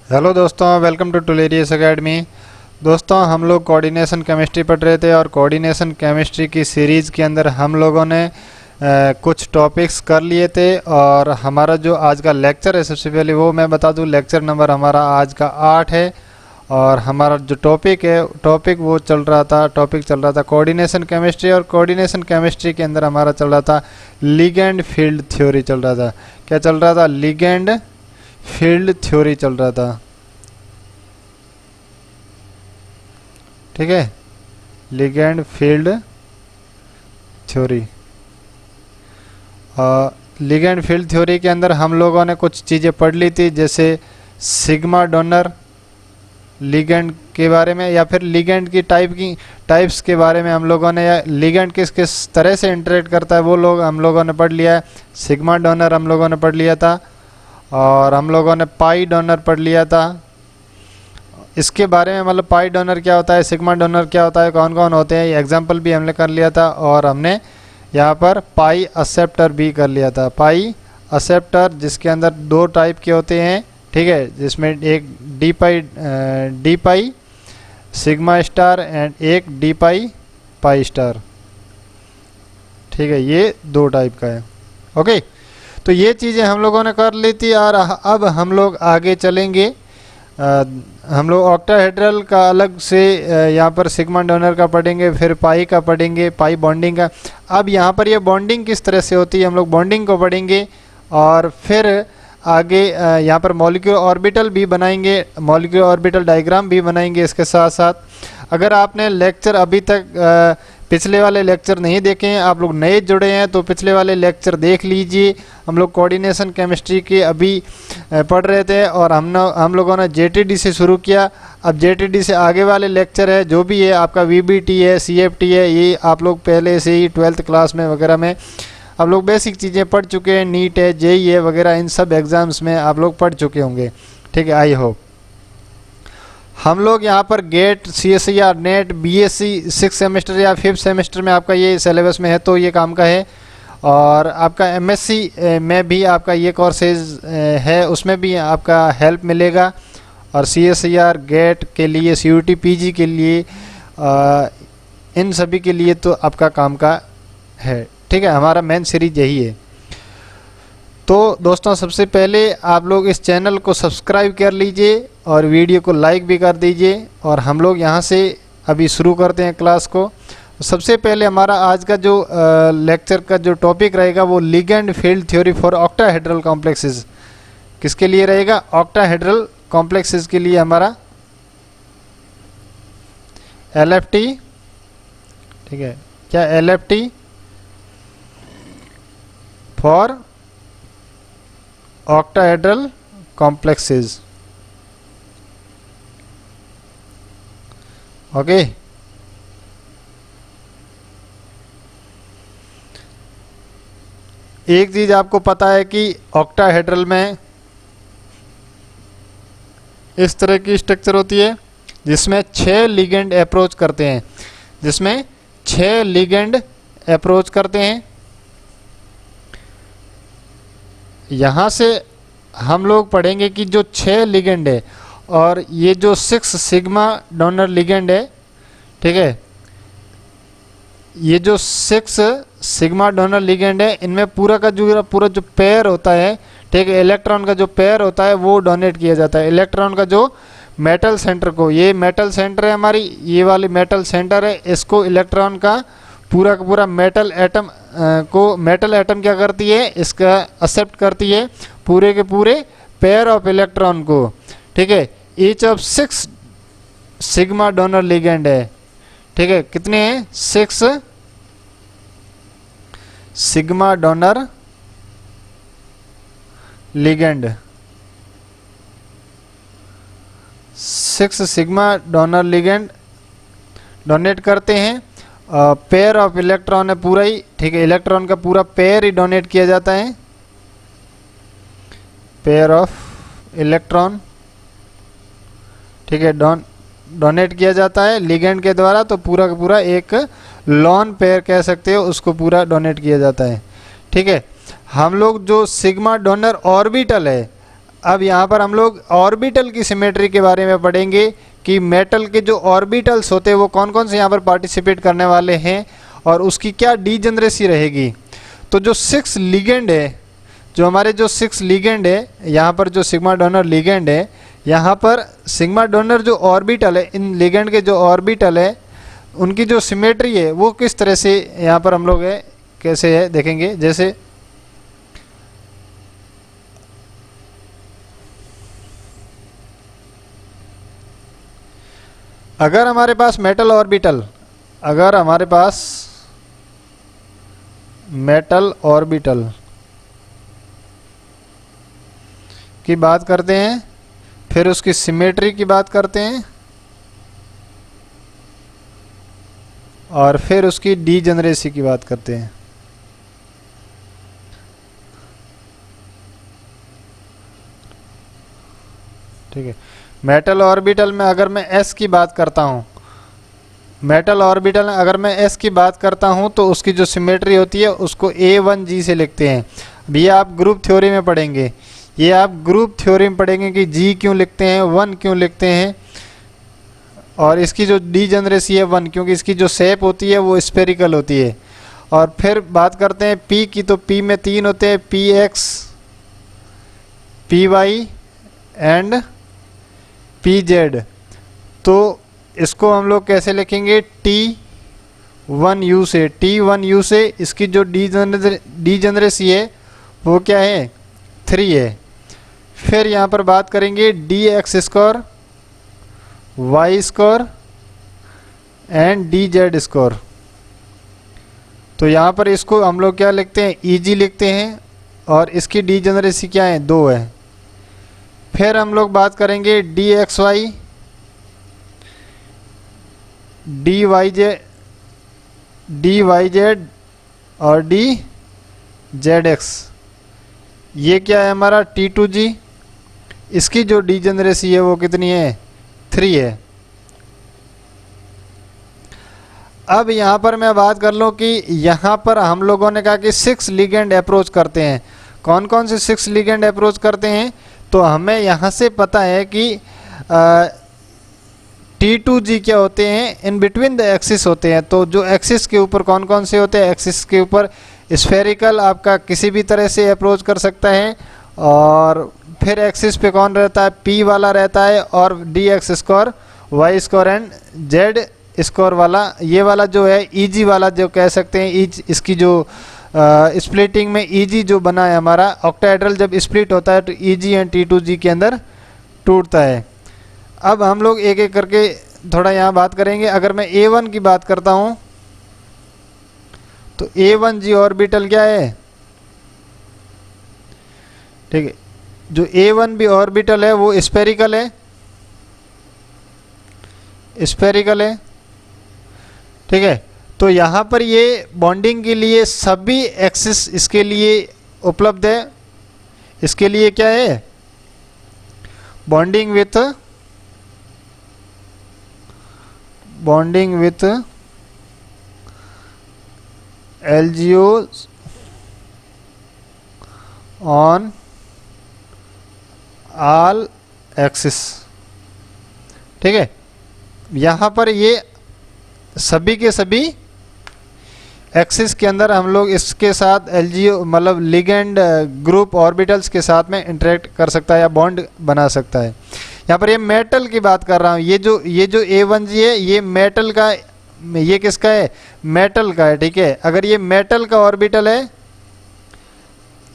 Hello दोस्तों, welcome to टुलेरियस academy. दोस्तों, हम लोग कोऑर्डिनेशन केमिस्ट्री पढ़ रहे थे और कोऑर्डिनेशन केमिस्ट्री की सीरीज़ के अंदर हम लोगों ने कुछ टॉपिक्स कर लिए थे। और हमारा जो आज का लेक्चर है, सबसे पहले वो मैं बता दूं, लेक्चर नंबर हमारा आज का 8 है। और हमारा जो टॉपिक चल रहा था कोऑर्डिनेशन केमिस्ट्री। और कोऑर्डिनेशन केमिस्ट्री के अंदर हमारा चल रहा था लिगेंड फील्ड थ्योरी चल रहा था। क्या चल रहा था? लिगेंड फील्ड थ्योरी चल रहा था। ठीक है, ligand field theory. Ligand field theory के अंदर हम लोगों ने कुछ चीज़ें पढ़ ली थी, जैसे सिग्मा डोनर लिगेंड के बारे में, या फिर लिगेंड की टाइप्स के बारे में हम लोगों ने, या लिगेंड किस किस तरह से इंटरेक्ट करता है वो हम लोगों ने पढ़ लिया है। सिग्मा डोनर हम लोगों ने पढ़ लिया था, और हम लोगों ने पाई डोनर पढ़ लिया था। इसके बारे में मतलब पाई डोनर क्या होता है, सिग्मा डोनर क्या होता है, कौन कौन होते हैं, ये एग्जाम्पल भी हमने कर लिया था। और हमने यहाँ पर पाई एक्सेप्टर भी कर लिया था। पाई एक्सेप्टर जिसके अंदर दो टाइप के होते हैं, ठीक है, जिसमें एक D pi sigma star and एक डी पाई पाई स्टार। ठीक है, ये दो टाइप का है। ओके, तो ये चीज़ें हम लोगों ने कर ली थी। और अब हम लोग आगे चलेंगे। हम लोग ऑक्टाहेड्रल का अलग से यहाँ पर सिग्मा डोनर का पढ़ेंगे, फिर पाई का पढ़ेंगे, पाई बॉन्डिंग का। अब यहाँ पर ये बॉन्डिंग किस तरह से होती है, हम लोग बॉन्डिंग को पढ़ेंगे। और फिर आगे यहाँ पर मॉलिक्यूलर ऑर्बिटल भी बनाएंगे, मॉलिक्यूलर ऑर्बिटल डायग्राम भी बनाएंगे इसके साथ साथ। अगर आपने लेक्चर अभी तक पिछले वाले लेक्चर नहीं देखे हैं, आप लोग नए जुड़े हैं, तो पिछले वाले लेक्चर देख लीजिए। हम लोग कोऑर्डिनेशन केमिस्ट्री के अभी पढ़ रहे थे, और हम लोगों ने जेटीडी से शुरू किया। अब जेटीडी से आगे वाले लेक्चर है, जो भी है आपका वीबीटी है, सीएफटी है, ये आप लोग पहले से ही 12th क्लास में वगैरह में आप लोग बेसिक चीज़ें पढ़ चुके हैं। नीट है, जेई है वगैरह, इन सब एग्ज़ाम्स में आप लोग पढ़ चुके होंगे। ठीक है, आई होप। हम लोग यहाँ पर गेट, सीएसईआर, नेट, बीएससी 6 सेमेस्टर या 5th सेमेस्टर में आपका ये सिलेबस में है, तो ये काम का है। और आपका एमएससी में भी आपका ये कोर्सेज है, उसमें भी आपका हेल्प मिलेगा। और सीएसईआर, गेट के लिए, सीयूटी, पीजी के लिए, इन सभी के लिए तो आपका काम का है। ठीक है, हमारा मेन सीरीज यही है। तो दोस्तों, सबसे पहले आप लोग इस चैनल को सब्सक्राइब कर लीजिए और वीडियो को लाइक भी कर दीजिए। और हम लोग यहाँ से अभी शुरू करते हैं क्लास को। सबसे पहले हमारा आज का जो लेक्चर का जो टॉपिक रहेगा वो ligand field theory for octahedral complexes. किसके लिए रहेगा? ऑक्टाहेड्रल कॉम्प्लेक्सेस के लिए हमारा एलएफटी। ठीक है, क्या LFT for octahedral complexes. Okay, एक चीज आपको पता है कि ऑक्टाहेड्रल में इस तरह की स्ट्रक्चर होती है जिसमें 6 लिगेंड अप्रोच करते हैं, जिसमें 6 लिगेंड अप्रोच करते हैं। यहाँ से हम लोग पढ़ेंगे कि जो 6 लिगेंड है, और ये जो 6 सिग्मा डोनर लिगेंड है, ठीक है, ये जो 6 सिग्मा डोनर लिगेंड है, इनमें पूरा जो पेयर होता है, ठीक है, इलेक्ट्रॉन का जो पेयर होता है वो डोनेट किया जाता है। इलेक्ट्रॉन का जो मेटल सेंटर को, ये मेटल सेंटर है हमारी, ये वाली मेटल सेंटर है, इसको इलेक्ट्रॉन का पूरा मेटल एटम मेटल एटम क्या करती है, इसका एक्सेप्ट करती है पूरे के पूरे पेयर ऑफ इलेक्ट्रॉन को। ठीक है, each of 6 sigma donor ligand है। ठीक है, कितने हैं? 6 sigma donor ligand, 6 sigma donor ligand donate करते हैं। पेयर ऑफ इलेक्ट्रॉन है पूरा ही, ठीक है, इलेक्ट्रॉन का पूरा पेयर ही डोनेट किया जाता है, पेयर ऑफ इलेक्ट्रॉन। ठीक है, डोनेट किया जाता है लिगेंड के द्वारा, तो पूरा का पूरा एक लॉन पेयर कह सकते हो, उसको पूरा डोनेट किया जाता है। ठीक है, हम लोग जो सिग्मा डोनर ऑर्बिटल है, अब यहाँ पर हम लोग ऑर्बिटल की सिमेट्री के बारे में पढ़ेंगे कि मेटल के जो ऑर्बिटल्स होते हैं वो कौन कौन से यहाँ पर पार्टिसिपेट करने वाले हैं और उसकी क्या डीजेनरेसी रहेगी। तो जो 6 लिगेंड है, जो हमारे जो 6 लिगेंड है, यहाँ पर जो सिग्मा डोनर लिगेंड है, यहाँ पर सिग्मा डोनर जो ऑर्बिटल है, इन लिगेंड के जो ऑर्बिटल है उनकी जो सिमेट्री है वो किस तरह से यहाँ पर हम लोग है कैसे है देखेंगे। जैसे अगर हमारे पास मेटल ऑर्बिटल, अगर हमारे पास मेटल ऑर्बिटल की बात करते हैं, फिर उसकी सिमेट्री की बात करते हैं और फिर उसकी डीजेनरेसी की बात करते हैं। ठीक है, मेटल ऑर्बिटल में अगर मैं s की बात करता हूँ, मेटल ऑर्बिटल में अगर मैं s की बात करता हूँ तो उसकी जो सिमेट्री होती है उसको A1G से लिखते हैं। अब ये आप ग्रुप थ्योरी में पढ़ेंगे, ये आप ग्रुप थ्योरी में पढ़ेंगे कि G क्यों लिखते हैं, 1 क्यों लिखते हैं, और इसकी जो डीजेनरेसी है 1, क्योंकि इसकी जो शेप होती है वो स्फेरिकल होती है। और फिर बात करते हैं P की, तो P में 3 होते हैं, PX, PY एंड PZ। तो इसको हम लोग कैसे लिखेंगे, T1U से, T1U से इसकी जो डीजेनरेसी है वो क्या है, 3 है। फिर यहाँ पर बात करेंगे DX score, Y score and DZ score. तो यहाँ पर इसको हम लोग क्या लिखते हैं, EG लिखते हैं और इसकी डीजेनरेसी क्या है, 2 है। फिर हम लोग बात करेंगे DXY, DYZ और DZX। ये क्या है हमारा T2G, इसकी जो डीजेनरेसी है वो कितनी है, 3 है। अब यहाँ पर मैं बात कर लूँ कि यहाँ पर हम लोगों ने कहा कि 6 लिगेंड अप्रोच करते हैं। कौन कौन से 6 लिगेंड अप्रोच करते हैं, तो हमें यहाँ से पता है कि T2G क्या होते हैं, इन बिटवीन द एक्सिस होते हैं। तो जो एक्सिस के ऊपर कौन कौन से होते हैं, एक्सिस के ऊपर स्फेरिकल आपका किसी भी तरह से अप्रोच कर सकता है, और फिर एक्सिस पे कौन रहता है, P वाला रहता है, और DX score, Y score and Z score वाला, ये वाला जो है EG वाला जो कह सकते हैं, इसकी जो स्प्लिटिंग में EG जो बना है हमारा ऑक्टाहेड्रल, जब स्प्लिट होता है तो EG एंड T2G के अंदर टूटता है। अब हम लोग एक एक करके थोड़ा यहाँ बात करेंगे। अगर मैं A1 की बात करता हूँ तो A1G ऑर्बिटल क्या है, ठीक है, जो A1B ऑर्बिटल है वो स्फेरिकल है, स्फेरिकल है, ठीक है। तो यहाँ पर ये बॉन्डिंग के लिए सभी एक्सिस इसके लिए उपलब्ध है। इसके लिए क्या है, bonding with LGOs on all axis, ठीक है। यहाँ पर ये सभी के सभी एक्सिस के अंदर हम लोग इसके साथ LGO मतलब लिगेंड ग्रुप ऑर्बिटल्स के साथ में इंटरेक्ट कर सकता है या बॉन्ड बना सकता है। यहाँ पर ये मेटल की बात कर रहा हूँ, ये जो A1G है ये मेटल का, ये किसका है, मेटल का है, ठीक है। अगर ये मेटल का ऑर्बिटल है,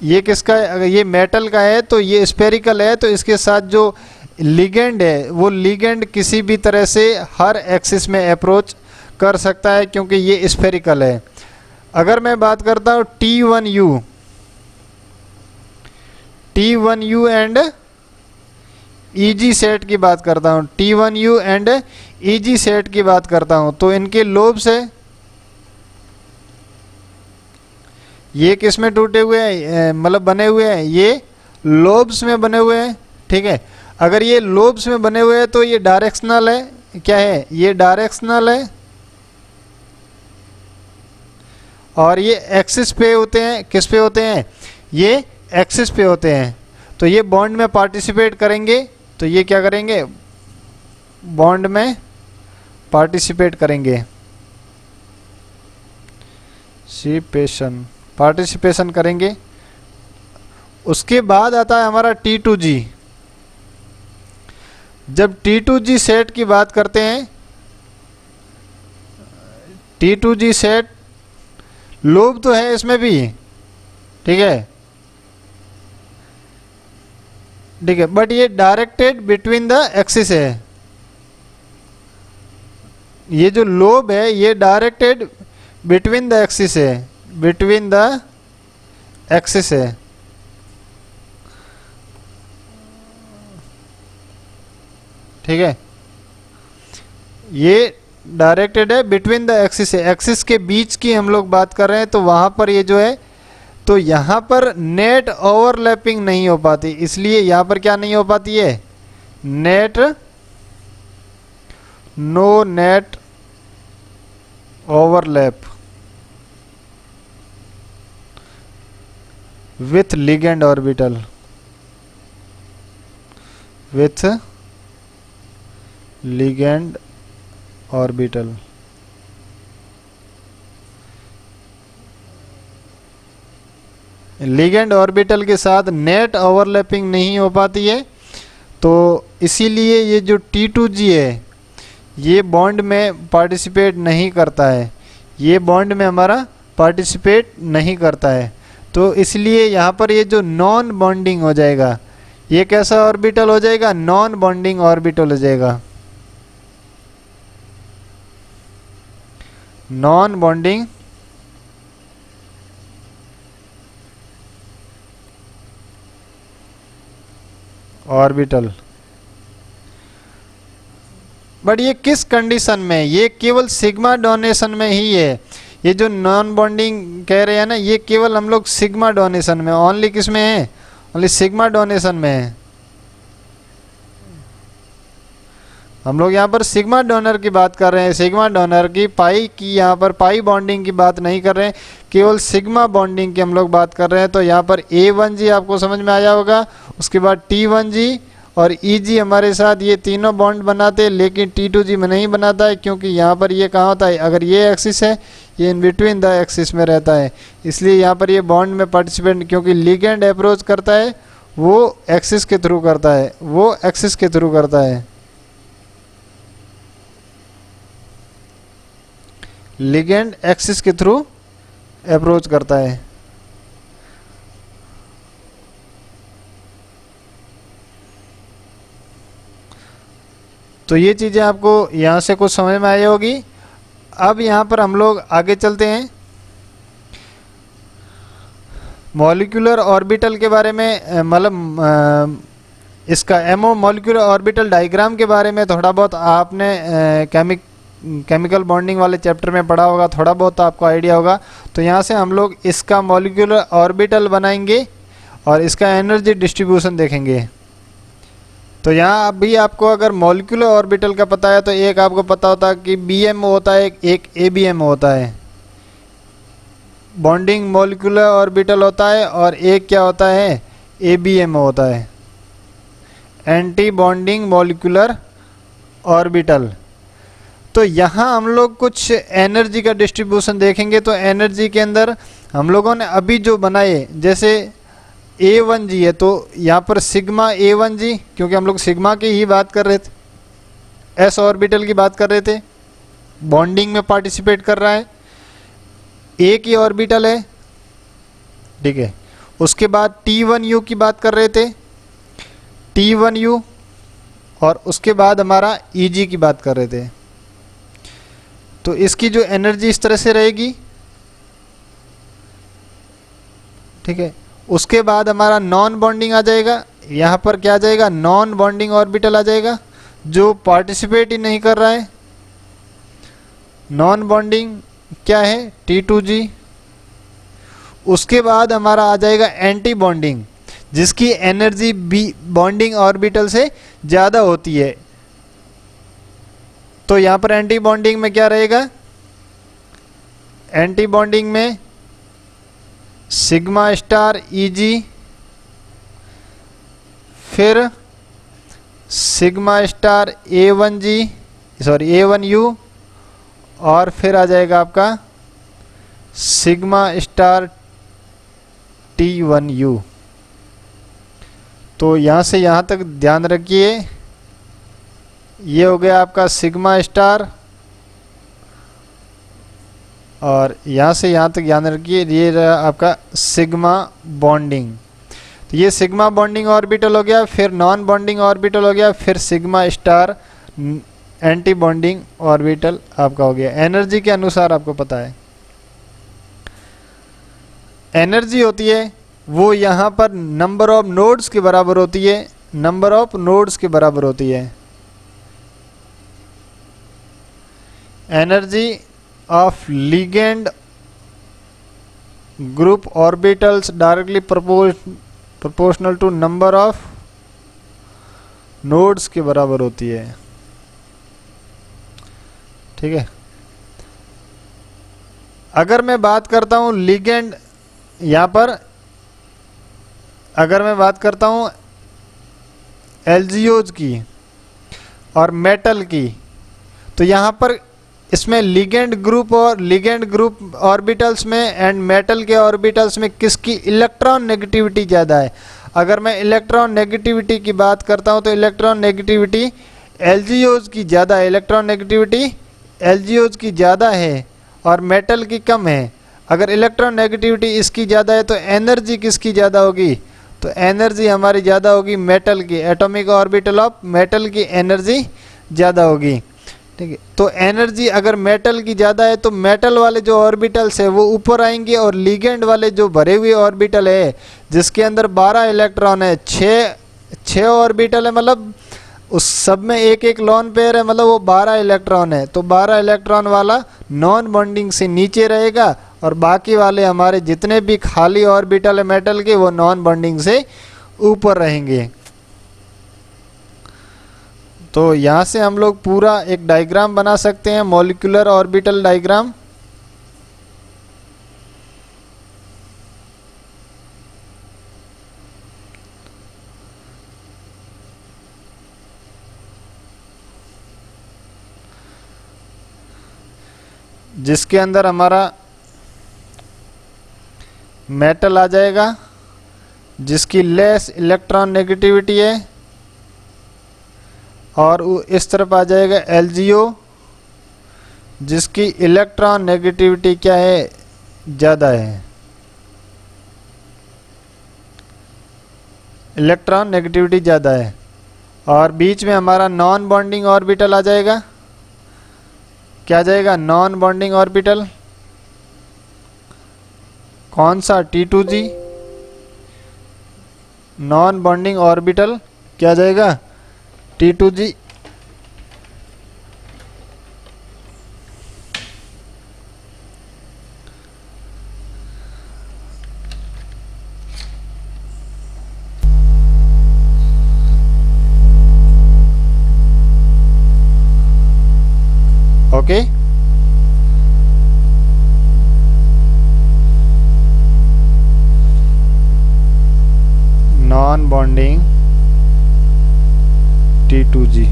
ये किसका है, अगर ये मेटल का है तो ये स्फेरिकल है, तो इसके साथ जो लिगेंड है वो लिगेंड किसी भी तरह से हर एक्सिस में अप्रोच कर सकता है क्योंकि ये स्फेरिकल है। अगर मैं बात करता हूँ T1U एंड EG सेट की बात करता हूँ, T1U एंड EG सेट की बात करता हूँ, तो इनके लोब्स है, ये किस में टूटे हुए हैं, मतलब बने हुए हैं, ये लोब्स में बने हुए हैं, ठीक है। अगर ये लोब्स में बने हुए हैं तो ये डायरेक्शनल है, क्या है, ये डायरेक्शनल है, और ये एक्सिस पे होते हैं, किस पे होते हैं, ये एक्सिस पे होते हैं। तो ये बॉन्ड में पार्टिसिपेट करेंगे, तो ये क्या करेंगे, बॉन्ड में पार्टिसिपेट करेंगे, पार्टिसिपेशन करेंगे। उसके बाद आता है हमारा T2G। जब T2G सेट की बात करते हैं, T2G सेट लोब तो है इसमें भी, ठीक है, बट ये डायरेक्टेड बिटवीन द एक्सिस है। ये जो लोब है ये डायरेक्टेड बिटवीन द एक्सिस है, बिटवीन द एक्सिस है। ठीक है, ये डायरेक्टेड है बिटवीन द एक्सिस है, एक्सिस के बीच की हम लोग बात कर रहे हैं। तो वहां पर ये जो है, तो यहां पर नेट ओवरलैपिंग नहीं हो पाती, इसलिए यहां पर क्या नहीं हो पाती है, net, no net overlap with ligand orbital, with ligand orbital. Ligand orbital के साथ नेट ओवरलैपिंग नहीं हो पाती है, तो इसीलिए ये जो T2G है ये बॉन्ड में पार्टिसिपेट नहीं करता है, ये बॉन्ड में हमारा पार्टिसिपेट नहीं करता है। तो इसलिए यहाँ पर ये जो नॉन बॉन्डिंग हो जाएगा, ये कैसा ऑर्बिटल हो जाएगा, नॉन बॉन्डिंग ऑर्बिटल हो जाएगा, नॉन बॉन्डिंग ऑर्बिटल। बट ये किस कंडीशन में, ये केवल सिग्मा डोनेशन में ही है। ये जो नॉन बॉन्डिंग कह रहे हैं ना, ये केवल हम लोग सिग्मा डोनेशन में, ओनली किस में है, ओनली सिग्मा डोनेशन में है। हम लोग यहाँ पर सिग्मा डोनर की बात कर रहे हैं, सिग्मा डोनर की, पाई की, यहाँ पर पाई बॉन्डिंग की बात नहीं कर रहे हैं, केवल सिग्मा बॉन्डिंग की हम लोग बात कर रहे हैं। तो यहाँ पर A1G आपको समझ में आया होगा, उसके बाद T1G और EG हमारे साथ ये तीनों बॉन्ड बनाते हैं, लेकिन T2G में नहीं बनाता है, क्योंकि यहाँ पर ये कहाँ होता है, अगर ये एक्सिस है ये इन बिटवीन द एक्सिस में रहता है, इसलिए यहाँ पर ये बॉन्ड में पार्टिसिपेट, क्योंकि लिगेंड अप्रोच करता है वो एक्सिस के थ्रू करता है, वो एक्सिस के थ्रू करता है, लिगेंड एक्सिस के थ्रू अप्रोच करता है। तो ये चीज़ें आपको यहाँ से कुछ समझ में आई होगी। अब यहाँ पर हम लोग आगे चलते हैं, मॉलिक्यूलर ऑर्बिटल के बारे में, मतलब इसका एमओ मॉलिक्यूलर ऑर्बिटल डायग्राम के बारे में थोड़ा बहुत आपने केमिकल बॉन्डिंग वाले चैप्टर में पढ़ा होगा, थोड़ा बहुत तो आपको आइडिया होगा। तो यहाँ से हम लोग इसका मॉलिक्यूलर ऑर्बिटल बनाएंगे और इसका एनर्जी डिस्ट्रीब्यूशन देखेंगे। तो यहाँ अभी आपको अगर मॉलिक्यूलर ऑर्बिटल का पता है, तो एक आपको पता होता है कि BMO होता है, एक ABM होता है, बॉन्डिंग मॉलिक्यूलर ऑर्बिटल होता है, और एक क्या होता है, ABM होता है, एंटी बॉन्डिंग मॉलिक्यूलर ऑर्बिटल। तो यहाँ हम लोग कुछ एनर्जी का डिस्ट्रीब्यूशन देखेंगे। तो एनर्जी के अंदर हम लोगों ने अभी जो बनाए, जैसे A1G है, तो यहाँ पर सिग्मा A1G, क्योंकि हम लोग सिग्मा की ही बात कर रहे थे, S ऑर्बिटल की बात कर रहे थे, बॉन्डिंग में पार्टिसिपेट कर रहा है, A की ऑर्बिटल है, ठीक है। उसके बाद T1U की बात कर रहे थे, T1U, और उसके बाद हमारा EG की बात कर रहे थे। तो इसकी जो एनर्जी इस तरह से रहेगी, ठीक है। उसके बाद हमारा नॉन बॉन्डिंग आ जाएगा, यहाँ पर क्या आ जाएगा, नॉन बॉन्डिंग ऑर्बिटल आ जाएगा, जो पार्टिसिपेट ही नहीं कर रहा है। नॉन बॉन्डिंग क्या है, T2G। उसके बाद हमारा आ जाएगा एंटी बॉन्डिंग, जिसकी एनर्जी बॉन्डिंग ऑर्बिटल से ज़्यादा होती है। तो यहाँ पर एंटी बॉन्डिंग में क्या रहेगा, एंटी बॉन्डिंग में सिग्मा स्टार EG फिर सिग्मा स्टार A1U, और फिर आ जाएगा आपका सिग्मा स्टार T1U। तो यहाँ से यहाँ तक ध्यान रखिए, ये हो गया आपका सिग्मा स्टार, और यहाँ से यहाँ तक ध्यान रखिए ये रहा आपका सिग्मा बॉन्डिंग। तो ये सिग्मा बॉन्डिंग ऑर्बिटल हो गया, फिर नॉन बॉन्डिंग ऑर्बिटल हो गया, फिर sigma star anti bonding orbital आपका हो गया। एनर्जी के अनुसार आपको पता है एनर्जी होती है वो यहाँ पर नंबर ऑफ नोड्स के बराबर होती है, नंबर ऑफ नोड्स के बराबर होती है। Energy of ligand group orbitals directly proportional to number of nodes के बराबर होती है। ठीक है, अगर मैं बात करता हूं लिगेंड, यहां पर अगर मैं बात करता हूं एल्जियोज की और मेटल की, तो यहां पर इसमें लिगेंड ग्रुप ऑर्बिटल्स में एंड मेटल के ऑर्बिटल्स में किसकी इलेक्ट्रॉन नेगेटिविटी ज़्यादा है। अगर मैं इलेक्ट्रॉन नेगेटिविटी की बात करता हूं तो इलेक्ट्रॉन नेगेटिविटी एल्जियोज की ज़्यादा है, इलेक्ट्रॉन नेगेटिविटी एल्जियोज की ज़्यादा है और मेटल की कम है। अगर इलेक्ट्रॉन नेगेटिविटी इसकी ज़्यादा है तो एनर्जी किसकी ज़्यादा होगी, तो एनर्जी हमारी ज़्यादा होगी मेटल की, एटॉमिक ऑर्बिटल ऑफ मेटल की एनर्जी ज़्यादा होगी। ठीक है, तो एनर्जी अगर मेटल की ज़्यादा है तो मेटल वाले जो ऑर्बिटल्स है वो ऊपर आएंगे, और लिगेंड वाले जो भरे हुए ऑर्बिटल है जिसके अंदर 12 इलेक्ट्रॉन है, 6 ऑर्बिटल है, मतलब उस सब में एक एक लोन पेयर है, मतलब वो 12 इलेक्ट्रॉन है, तो 12 इलेक्ट्रॉन वाला नॉन बॉन्डिंग से नीचे रहेगा, और बाकी वाले हमारे जितने भी खाली ऑर्बिटल है मेटल के वो नॉन बॉन्डिंग से ऊपर रहेंगे। तो यहाँ से हम लोग पूरा एक डायग्राम बना सकते हैं, मॉलिक्यूलर ऑर्बिटल डायग्राम। जिसके अंदर हमारा मेटल आ जाएगा जिसकी लेस इलेक्ट्रॉन नेगेटिविटी है, और इस तरफ आ जाएगा एलजीओ जिसकी इलेक्ट्रॉन नेगेटिविटी क्या है, ज़्यादा है, इलेक्ट्रॉन नेगेटिविटी ज़्यादा है। और बीच में हमारा नॉन बॉन्डिंग ऑर्बिटल आ जाएगा, क्या आ जाएगा, नॉन बॉन्डिंग ऑर्बिटल, कौन सा, T2G। नॉन बॉन्डिंग ऑर्बिटल क्या जाएगा, T2G। Okay, non bonding T2G।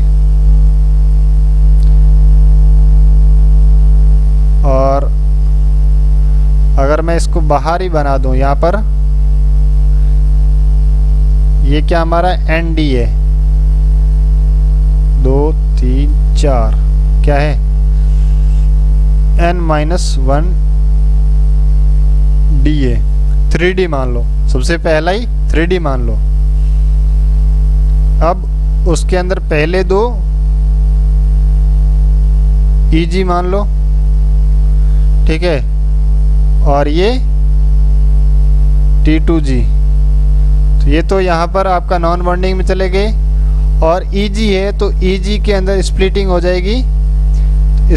और अगर मैं इसको बाहर ही बना दूं, यहाँ पर ये क्या हमारा ND है, 2 3 4 क्या है, N-1 D है, 3D मान लो, सबसे पहला ही 3D मान लो। अब उसके अंदर पहले दो EG मान लो, ठीक है, और ये T2G। तो ये तो यहाँ पर आपका नॉन बॉन्डिंग में चले गए, और EG है तो EG के अंदर स्प्लिटिंग हो जाएगी,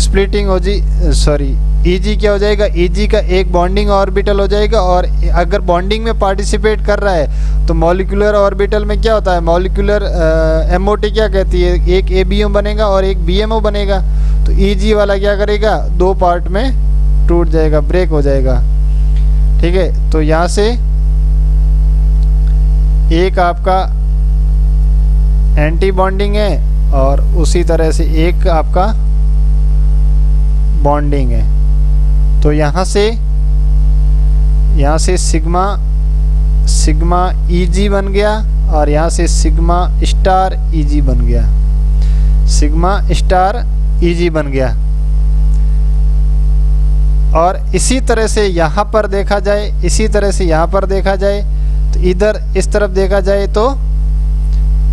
स्प्लिटिंग हो जी सॉरी EG क्या हो जाएगा, EG का एक बॉन्डिंग ऑर्बिटल हो जाएगा। और अगर बॉन्डिंग में पार्टिसिपेट कर रहा है तो मॉलिक्यूलर ऑर्बिटल में क्या होता है, मॉलिक्यूलर MOT क्या कहती है, एक ABM बनेगा और एक BMO बनेगा। तो EG वाला क्या करेगा, 2 पार्ट में टूट जाएगा, ब्रेक हो जाएगा। ठीक है, तो यहाँ से एक आपका एंटी बॉन्डिंग है और उसी तरह से एक आपका बॉन्डिंग है। तो यहाँ से सिग्मा Eg बन गया और यहाँ से सिग्मा स्टार Eg बन गया, सिग्मा स्टार Eg बन गया। और इसी तरह से यहाँ पर देखा जाए, इसी तरह से यहाँ पर देखा जाए, तो इधर इस तरफ देखा जाए तो,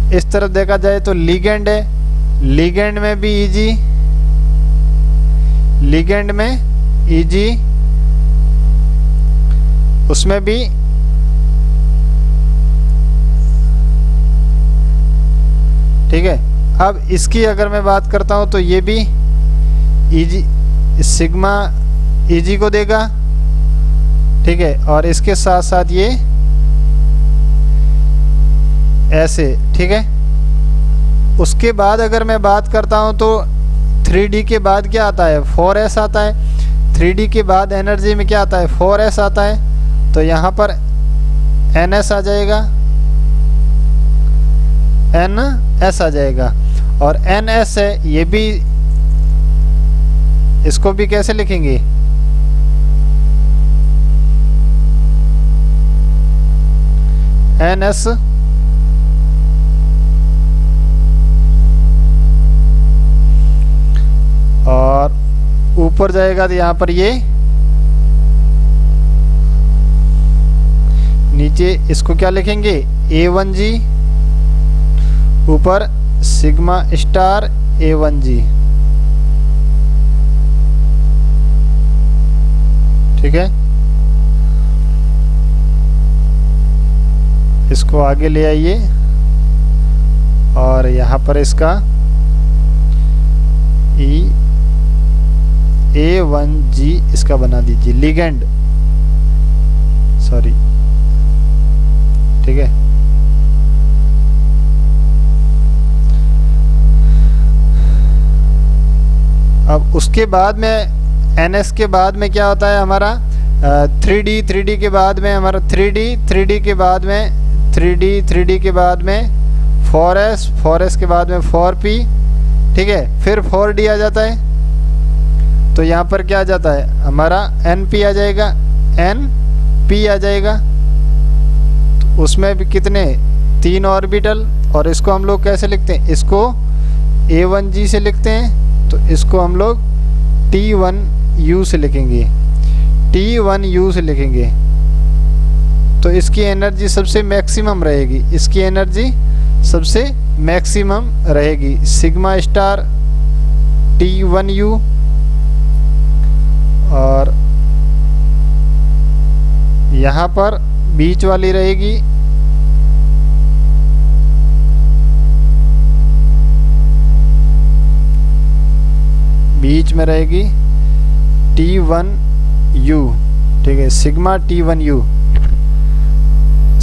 इस तरफ देखा जाए तो लिगेंड है, लिगेंड में भी Eg, लिगेंड में Eg, उसमें भी ठीक है। अब इसकी अगर मैं बात करता हूं तो ये भी Eg, सिग्मा Eg को देगा, ठीक है। और इसके साथ साथ ये ऐसे, ठीक है। उसके बाद अगर मैं बात करता हूं तो 3D के बाद क्या आता है, 4s आता है। 3D के बाद एनर्जी में क्या आता है, 4s आता है। तो यहाँ पर ns आ जाएगा, ns आ जाएगा। और ns है, ये भी, इसको भी कैसे लिखेंगे, ns और ऊपर जाएगा तो यहाँ पर ये नीचे इसको क्या लिखेंगे, A1G, ऊपर सिग्मा स्टार A1G, ठीक है। इसको आगे ले आइए और यहाँ पर इसका A1G इसका बना दीजिए, लिगेंड, सॉरी, ठीक है। अब उसके बाद में NS के बाद में क्या होता है हमारा 3D के बाद में हमारा 3D के बाद में 3D के बाद में 4S के बाद में 4P, ठीक है। फिर 4D आ जाता है, तो यहाँ पर क्या आ जाता है हमारा NP आ जाएगा, NP आ जाएगा। तो उसमें भी कितने, 3 ऑर्बिटल। और इसको हम लोग कैसे लिखते हैं, इसको A1G से लिखते हैं, तो इसको हम लोग T1U से लिखेंगे, T1U से लिखेंगे। तो इसकी एनर्जी सबसे मैक्सिमम रहेगी, इसकी एनर्जी सबसे मैक्सिमम रहेगी, सिग्मा स्टार T1U। और यहाँ पर बीच वाली रहेगी बीच में रहेगी T1U, ठीक है, sigma T1U,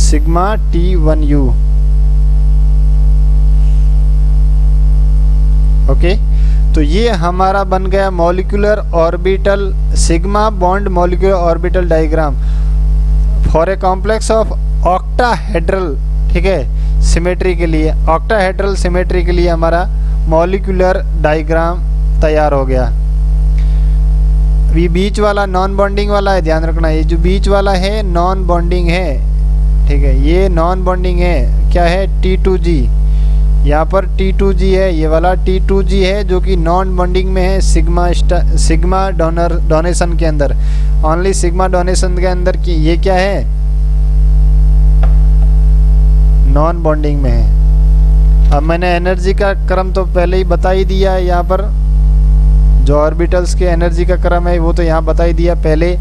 sigma T1U, okay. तो ये हमारा बन गया molecular orbital, sigma bond molecular orbital diagram for a complex of octahedral, ठीक है, सिमेट्री के लिए, ऑक्टाहेड्रल सिमेट्री के लिए हमारा मॉलिक्यूलर डायग्राम तैयार हो गया। ये बीच वाला नॉन बॉन्डिंग वाला है, ध्यान रखना, ये जो बीच वाला है नॉन बॉन्डिंग है, ठीक है, ये नॉन बॉन्डिंग है, क्या है, T2G, यहाँ पर T2G है, ये वाला T2G है जो कि नॉन बॉन्डिंग में है, सिग्मा डोनेशन के अंदर, ओनली सिग्मा डोनेशन के अंदर की ये क्या है, नॉन बॉन्डिंग में है। अब मैंने एनर्जी का क्रम तो पहले ही बता ही दिया है, यहाँ पर जो ऑर्बिटल्स के एनर्जी का क्रम है वो तो यहाँ बता ही दिया पहले।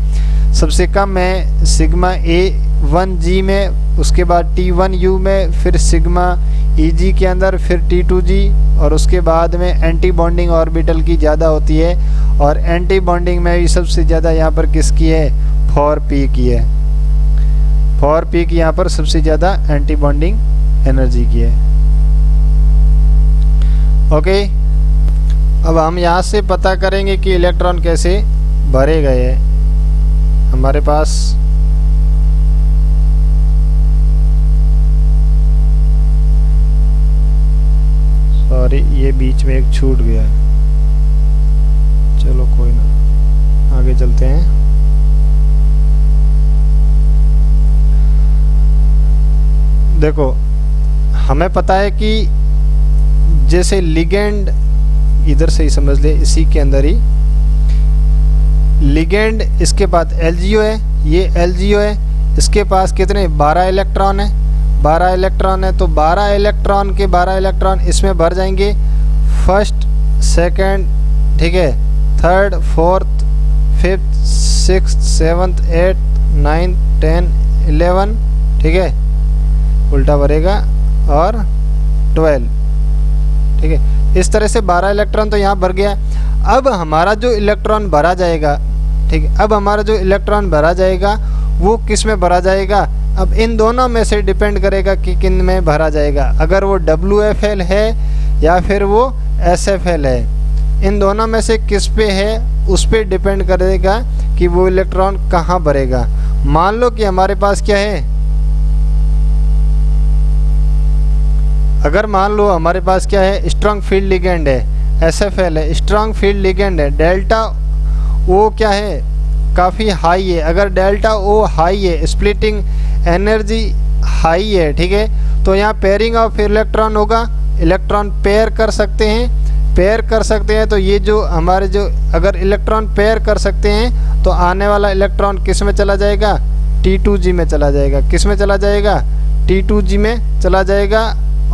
सबसे कम है सिग्मा A1G में, उसके बाद T1U में, फिर सिग्मा Eg के अंदर, फिर T2G, और उसके बाद में एंटी बॉन्डिंग ऑर्बिटल की ज़्यादा होती है। और एंटी बॉन्डिंग में भी सबसे ज़्यादा यहाँ पर किसकी है, 4P की है, 4P की यहाँ पर सबसे ज़्यादा एंटी बॉन्डिंग एनर्जी की है, ओके। अब हम यहाँ से पता करेंगे कि इलेक्ट्रॉन कैसे भरे गए हैं हमारे पास। सॉरी, ये बीच में एक छूट गया है, चलो कोई ना, आगे चलते हैं। देखो हमें पता है कि जैसे लिगेंड, इधर से ही समझ ले, इसी के अंदर ही लिगेंड, इसके बाद एलजीओ है, ये एलजीओ है, इसके पास कितने 12 इलेक्ट्रॉन है, 12 इलेक्ट्रॉन है। तो 12 इलेक्ट्रॉन के 12 इलेक्ट्रॉन इसमें भर जाएंगे, फर्स्ट सेकंड, ठीक है, third, fourth, fifth, sixth, seventh, eighth, ninth, 10, 11, ठीक है, उल्टा भरेगा, और 12, ठीक है। इस तरह से 12 इलेक्ट्रॉन तो यहाँ भर गया। अब हमारा जो इलेक्ट्रॉन भरा जाएगा, ठीक है, अब हमारा जो इलेक्ट्रॉन भरा जाएगा वो किस में भरा जाएगा, अब इन दोनों में से डिपेंड करेगा कि किन में भरा जाएगा, अगर वो WFL है या फिर वो SFL है, इन दोनों में से किस पे है उस पे डिपेंड करेगा कि वो इलेक्ट्रॉन कहाँ भरेगा। मान लो कि हमारे पास क्या है, अगर मान लो हमारे पास क्या है, स्ट्रॉन्ग फील्ड लिगेंड है, SFL है, स्ट्रॉन्ग फील्ड लिगेंड है, डेल्टा O क्या है, काफ़ी हाई है। अगर डेल्टा O हाई है, स्प्लिटिंग एनर्जी हाई है, ठीक है, तो यहाँ पेयरिंग ऑफ इलेक्ट्रॉन होगा, इलेक्ट्रॉन पेयर कर सकते हैं, पेयर कर सकते हैं। तो ये जो हमारे जो अगर इलेक्ट्रॉन पेयर कर सकते हैं तो आने वाला इलेक्ट्रॉन किस में चला जाएगा, T2G में चला जाएगा। किस में चला जाएगा, T2G में चला जाएगा।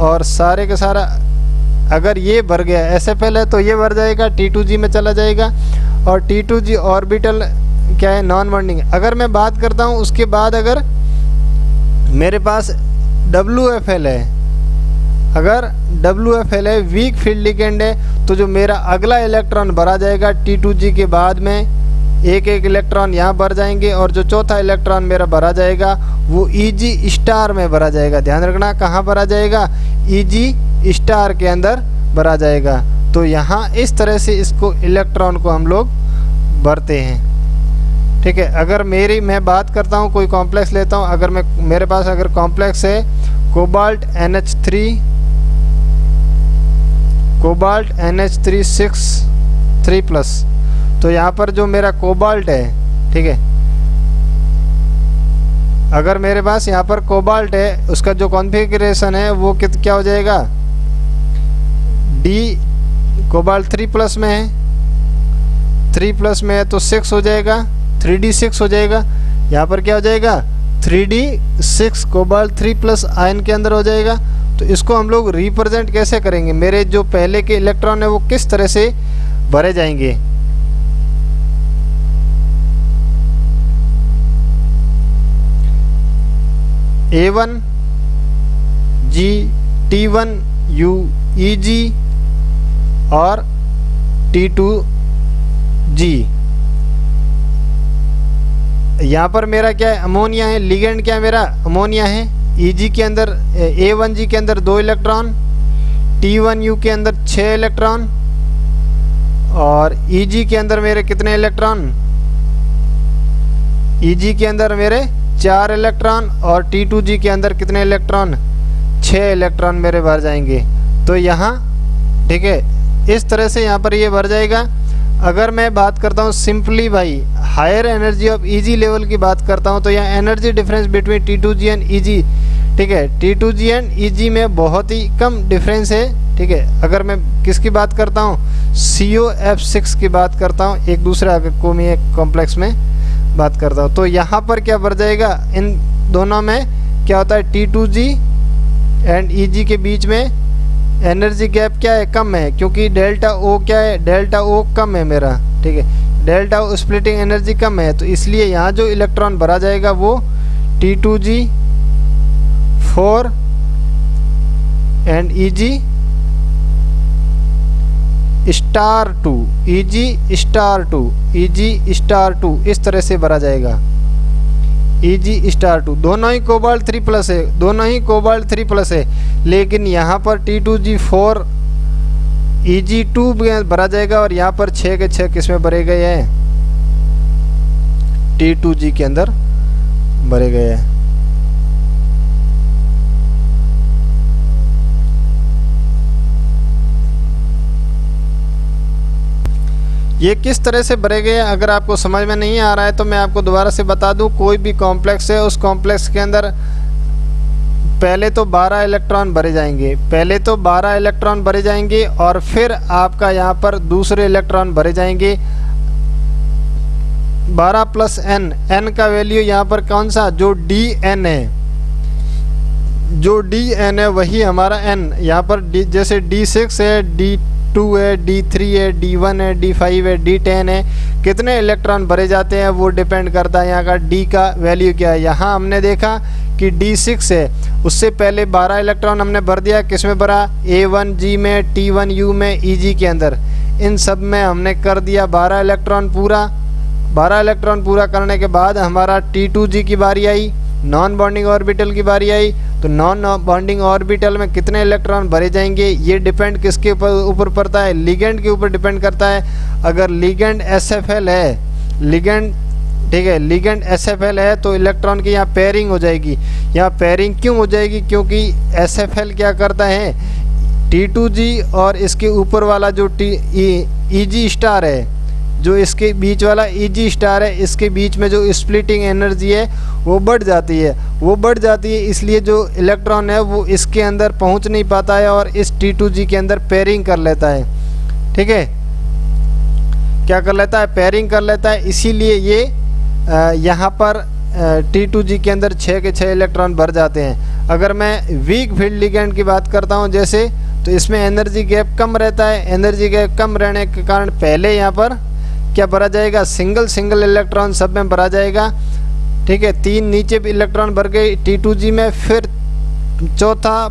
और सारे का सारा अगर ये भर गया, SFL है तो ये भर जाएगा, T2G में चला जाएगा। और T2G ऑर्बिटल क्या है, नॉन बॉन्डिंग। अगर मैं बात करता हूँ उसके बाद अगर मेरे पास WFL है, अगर WFL है, वीक फील्ड लिगेंड है, तो जो मेरा अगला इलेक्ट्रॉन भरा जाएगा T2G के बाद में एक एक इलेक्ट्रॉन यहाँ भर जाएंगे, और जो चौथा इलेक्ट्रॉन मेरा भरा जाएगा वो EG स्टार में भरा जाएगा। ध्यान रखना कहाँ भरा जाएगा, EG स्टार के अंदर भरा जाएगा। तो यहाँ इस तरह से इसको इलेक्ट्रॉन को हम लोग भरते हैं, ठीक है। अगर मैं बात करता हूँ, कोई कॉम्प्लेक्स लेता हूँ, अगर मेरे पास अगर कॉम्प्लेक्स है कोबाल्ट NH3, कोबाल्ट NH3 6 तो यहाँ पर जो मेरा कोबाल्ट है, ठीक है, अगर मेरे पास यहाँ पर कोबाल्ट है, उसका जो कॉन्फ़िगरेशन है वो क्या हो जाएगा, D कोबाल्ट 3+ में है, 3+ में है तो 6 हो जाएगा, 3D6 हो जाएगा। यहाँ पर क्या हो जाएगा, 3D6 कोबाल्ट 3+ आयन के अंदर हो जाएगा। तो इसको हम लोग रिप्रेजेंट कैसे करेंगे, मेरे जो पहले के इलेक्ट्रॉन है वो किस तरह से भरे जाएंगे। A1 G T1 U EG और T2 G। यहाँ पर मेरा क्या है, अमोनिया है, लिगेंड क्या है मेरा, अमोनिया है। EG के अंदर A1G के अंदर 2 इलेक्ट्रॉन, T1U के अंदर 6 इलेक्ट्रॉन, और EG के अंदर मेरे कितने इलेक्ट्रॉन, EG के अंदर मेरे 4 इलेक्ट्रॉन, और T2G के अंदर कितने इलेक्ट्रॉन, 6 इलेक्ट्रॉन मेरे भर जाएंगे। तो यहाँ ठीक है, इस तरह से यहाँ पर ये भर जाएगा। अगर मैं बात करता हूँ सिंपली भाई higher energy of EG level की बात करता हूँ, तो यहाँ energy difference between T2G and EG, ठीक है, T2G एंड EG में बहुत ही कम डिफरेंस है, ठीक है। अगर मैं किसकी बात करता हूँ, COF6 की बात करता हूँ, एक दूसरे को मैं एक कॉम्प्लेक्स में बात करता हूँ, तो यहाँ पर क्या बढ़ जाएगा, इन दोनों में क्या होता है, T2G एंड EG के बीच में एनर्जी गैप क्या है, कम है, क्योंकि डेल्टा O क्या है, डेल्टा O कम है मेरा, ठीक है, डेल्टा O स्प्लिटिंग एनर्जी कम है। तो इसलिए यहाँ जो इलेक्ट्रॉन भरा जाएगा वो T2G 4 and EG star 2, EG star 2, EG star 2 इस तरह से भरा जाएगा। EG स्टार 2 दोनों ही कोबाल्ट 3+ है, दोनों ही कोबाल्ट 3+ है, लेकिन यहाँ पर T2G 4 EG2 भरा जाएगा, और यहाँ पर 6 के 6 किस में भरे गए हैं, T2G के अंदर भरे गए हैं। ये किस तरह से भरे गए, अगर आपको समझ में नहीं आ रहा है तो मैं आपको दोबारा से बता दूं। कोई भी कॉम्प्लेक्स है, उस कॉम्प्लेक्स के अंदर पहले तो 12 इलेक्ट्रॉन भरे जाएंगे, पहले तो 12 इलेक्ट्रॉन भरे जाएंगे और फिर आपका यहाँ पर दूसरे इलेक्ट्रॉन भरे जाएंगे 12 प्लस n। n का वैल्यू यहाँ पर कौन सा, जो dn है, जो dn है वही हमारा n। यहाँ पर जैसे d6 है, d2 है, d3 है, d1 है, d5 है, d10 है, कितने इलेक्ट्रॉन भरे जाते हैं वो डिपेंड करता है यहाँ का d का वैल्यू क्या है। यहाँ हमने देखा कि d6 है, उससे पहले 12 इलेक्ट्रॉन हमने भर दिया, किस में भरा, A1G में, T1U में, EG के अंदर, इन सब में हमने कर दिया 12 इलेक्ट्रॉन पूरा। 12 इलेक्ट्रॉन पूरा करने के बाद हमारा T2G की बारी आई, नॉन बॉन्डिंग ऑर्बिटल की बारी आई। तो नॉन बॉन्डिंग ऑर्बिटल में कितने इलेक्ट्रॉन भरे जाएंगे, ये डिपेंड किसके ऊपर पड़ता है, लिगेंड के ऊपर डिपेंड करता है। अगर लिगेंड SFL है, लिगेंड, ठीक है, लिगेंड SFL है तो इलेक्ट्रॉन की यहाँ पेयरिंग हो जाएगी। यहाँ पेयरिंग क्यों हो जाएगी, क्योंकि SFL क्या करता है, T2G और इसके ऊपर वाला जो EG स्टार है, जो इसके बीच वाला EG स्टार है, इसके बीच में जो स्प्लिटिंग एनर्जी है वो बढ़ जाती है, वो बढ़ जाती है, इसलिए जो इलेक्ट्रॉन है वो इसके अंदर पहुंच नहीं पाता है और इस T2G के अंदर पेयरिंग कर लेता है। ठीक है, क्या कर लेता है, पेयरिंग कर लेता है। इसीलिए ये यहाँ पर T2G के अंदर 6 के 6 इलेक्ट्रॉन भर जाते हैं। अगर मैं वीक फील्ड लिगेंड की बात करता हूँ जैसे, तो इसमें एनर्जी गैप कम रहता है। एनर्जी गैप कम रहने के कारण पहले यहाँ पर क्या भरा जाएगा, सिंगल इलेक्ट्रॉन सब में भरा जाएगा। ठीक है, 3 नीचे भी इलेक्ट्रॉन भर गए T2G में, फिर चौथा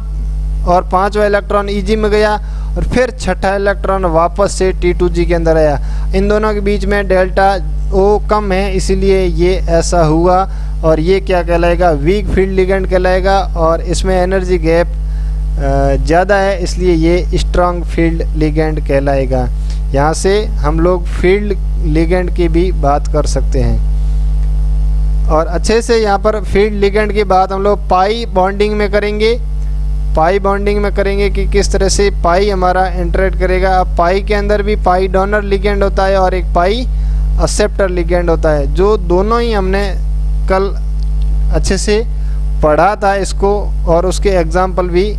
और 5वां इलेक्ट्रॉन EG में गया और फिर 6ठा इलेक्ट्रॉन वापस से T2G के अंदर आया। इन दोनों के बीच में डेल्टा O कम है, इसीलिए ये ऐसा हुआ और ये क्या कहलाएगा, वीक फील्ड लिगेंड कहलाएगा। और इसमें एनर्जी गैप ज़्यादा है, इसलिए ये स्ट्रॉन्ग फील्ड लिगेंड कहलाएगा। यहाँ से हम लोग फील्ड लिगेंड की भी बात कर सकते हैं। और अच्छे से यहाँ पर फील्ड लिगेंड की बात हम लोग पाई बॉन्डिंग में करेंगे, पाई बॉन्डिंग में करेंगे कि किस तरह से पाई हमारा इंटरेक्ट करेगा। अब पाई के अंदर भी पाई डोनर लिगेंड होता है और एक पाई एक्सेप्टर लिगेंड होता है, जो दोनों ही हमने कल अच्छे से पढ़ा था इसको और उसके एग्जाम्पल भी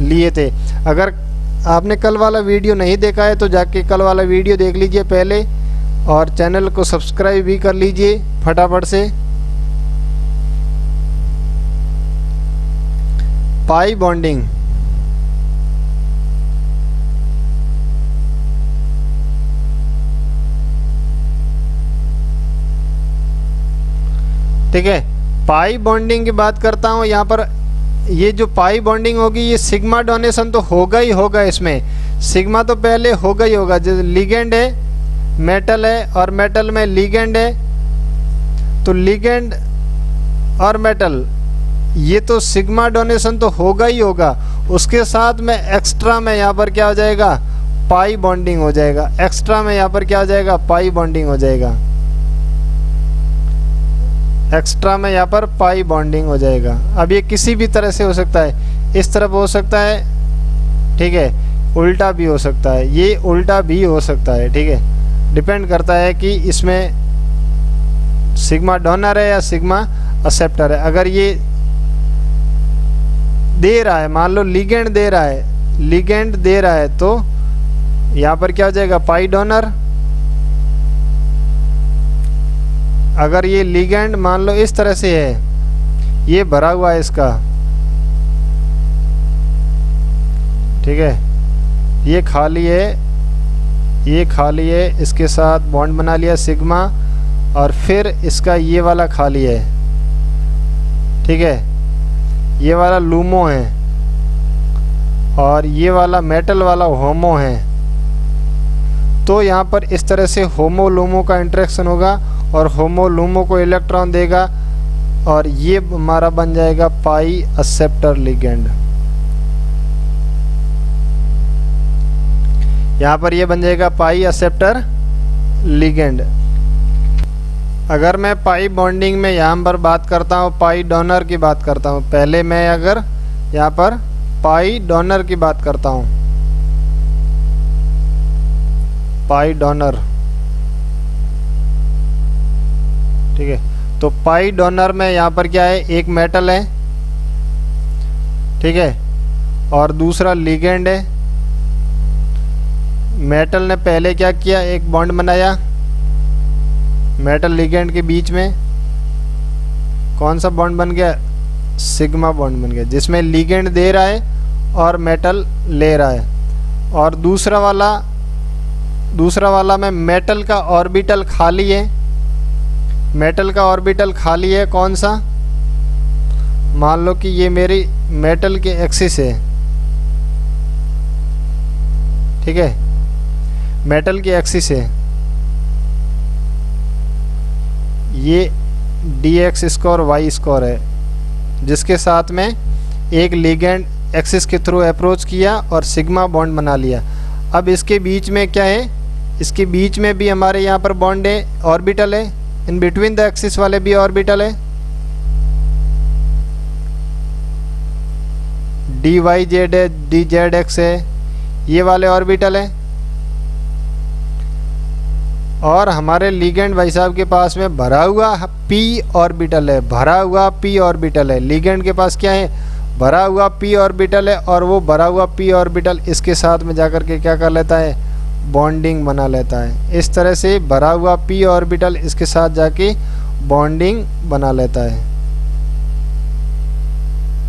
लिए थे। अगर आपने कल वाला वीडियो नहीं देखा है तो जाके कल वाला वीडियो देख लीजिए पहले और चैनल को सब्सक्राइब भी कर लीजिए फटाफट से। पाई बॉन्डिंग, ठीक है, पाई बॉन्डिंग की बात करता हूँ। यहाँ पर ये जो पाई बॉन्डिंग होगी ये सिग्मा डोनेशन तो होगा ही होगा, इसमें सिग्मा तो पहले होगा ही होगा। जो लिगेंड है मेटल है और मेटल में लिगेंड है, तो लिगेंड और मेटल ये तो सिग्मा डोनेशन तो होगा ही होगा। उसके साथ में एक्स्ट्रा में यहाँ पर क्या हो जाएगा, पाई बॉन्डिंग हो जाएगा। एक्स्ट्रा में यहाँ पर क्या हो जाएगा, पाई बॉन्डिंग हो जाएगा। एक्स्ट्रा में यहाँ पर पाई बॉन्डिंग हो जाएगा। अब ये किसी भी तरह से हो सकता है, इस तरफ हो सकता है, ठीक है, उल्टा भी हो सकता है, ये उल्टा भी हो सकता है। ठीक है, डिपेंड करता है कि इसमें सिग्मा डोनर है या सिग्मा एक्सेप्टर है। अगर ये दे रहा है, मान लो लिगेंड दे रहा है, लिगेंड दे रहा है तो यहाँ पर क्या हो जाएगा, पाई डोनर। अगर ये लिगेंड मान लो इस तरह से है, ये भरा हुआ है इसका, ठीक है, ये खाली है, ये खाली है, इसके साथ बॉन्ड बना लिया सिग्मा और फिर इसका ये वाला खाली है, ठीक है, ये वाला लूमो है और ये वाला मेटल वाला होमो है। तो यहाँ पर इस तरह से होमो लूमो का इंटरेक्शन होगा और होमो लूमो को इलेक्ट्रॉन देगा और ये हमारा बन जाएगा पाई एक्सेप्टर लिगेंड। यहाँ पर ये बन जाएगा पाई एक्सेप्टर लिगेंड। अगर मैं पाई बॉन्डिंग में यहाँ पर बात करता हूँ, पाई डोनर की बात करता हूँ, पहले मैं अगर यहाँ पर पाई डोनर की बात करता हूँ, पाई डोनर, ठीक है। तो पाई डोनर में यहाँ पर क्या है, एक मेटल है, ठीक है, और दूसरा लिगेंड है। मेटल ने पहले क्या किया, एक बॉन्ड बनाया मेटल लिगेंड के बीच में। कौन सा बॉन्ड बन गया, सिग्मा बॉन्ड बन गया, जिसमें लिगेंड दे रहा है और मेटल ले रहा है। और दूसरा वाला में मेटल का ऑर्बिटल खाली है, मेटल का ऑर्बिटल खाली है। कौन सा, मान लो कि ये मेरी मेटल के एक्सिस है, ठीक है, मेटल की एक्सिस है, ये dx स्क्वायर y स्क्वायर है, जिसके साथ में एक लिगेंड एक्सिस के थ्रू अप्रोच किया और सिग्मा बॉन्ड बना लिया। अब इसके बीच में क्या है, इसके बीच में भी हमारे यहाँ पर बॉन्ड है, ऑर्बिटल है, इन बिटवीन द एक्सिस वाले भी ऑर्बिटल है, dy z है, dz x है, ये वाले ऑर्बिटल है। और हमारे लिगेंड भाई साहब के पास में भरा हुआ p ऑर्बिटल है, भरा हुआ p ऑर्बिटल है। लिगेंड के पास क्या है, भरा हुआ p ऑर्बिटल है, और वो भरा हुआ p ऑर्बिटल इसके साथ में जाकर के क्या कर लेता है, बॉन्डिंग बना लेता है। इस तरह से भरा हुआ p ऑर्बिटल इसके साथ जाके बॉन्डिंग बना लेता है,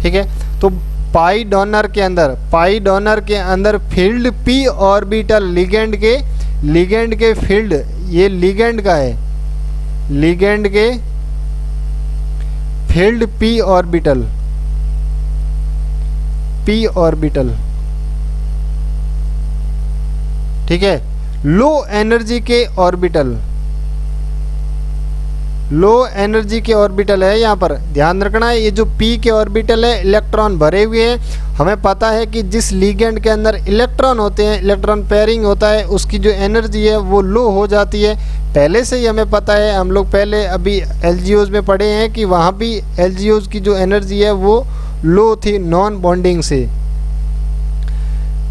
ठीक है। तो पाई डोनर के अंदर फील्ड p ऑर्बिटल लिगेंड के फील्ड, ये लिगेंड का है, लिगेंड के फील्ड p ऑर्बिटल, ठीक है। लो एनर्जी के ऑर्बिटल है, यहाँ पर ध्यान रखना है। ये जो p के ऑर्बिटल है, इलेक्ट्रॉन भरे हुए हैं। हमें पता है कि जिस लिगेंड के अंदर इलेक्ट्रॉन होते हैं, इलेक्ट्रॉन पेयरिंग होता है, उसकी जो एनर्जी है वो लो हो जाती है। पहले से ही हमें पता है, हम लोग पहले अभी LGOs में पढ़े हैं कि वहाँ भी LGOs की जो एनर्जी है वो लो थी नॉन बॉन्डिंग से,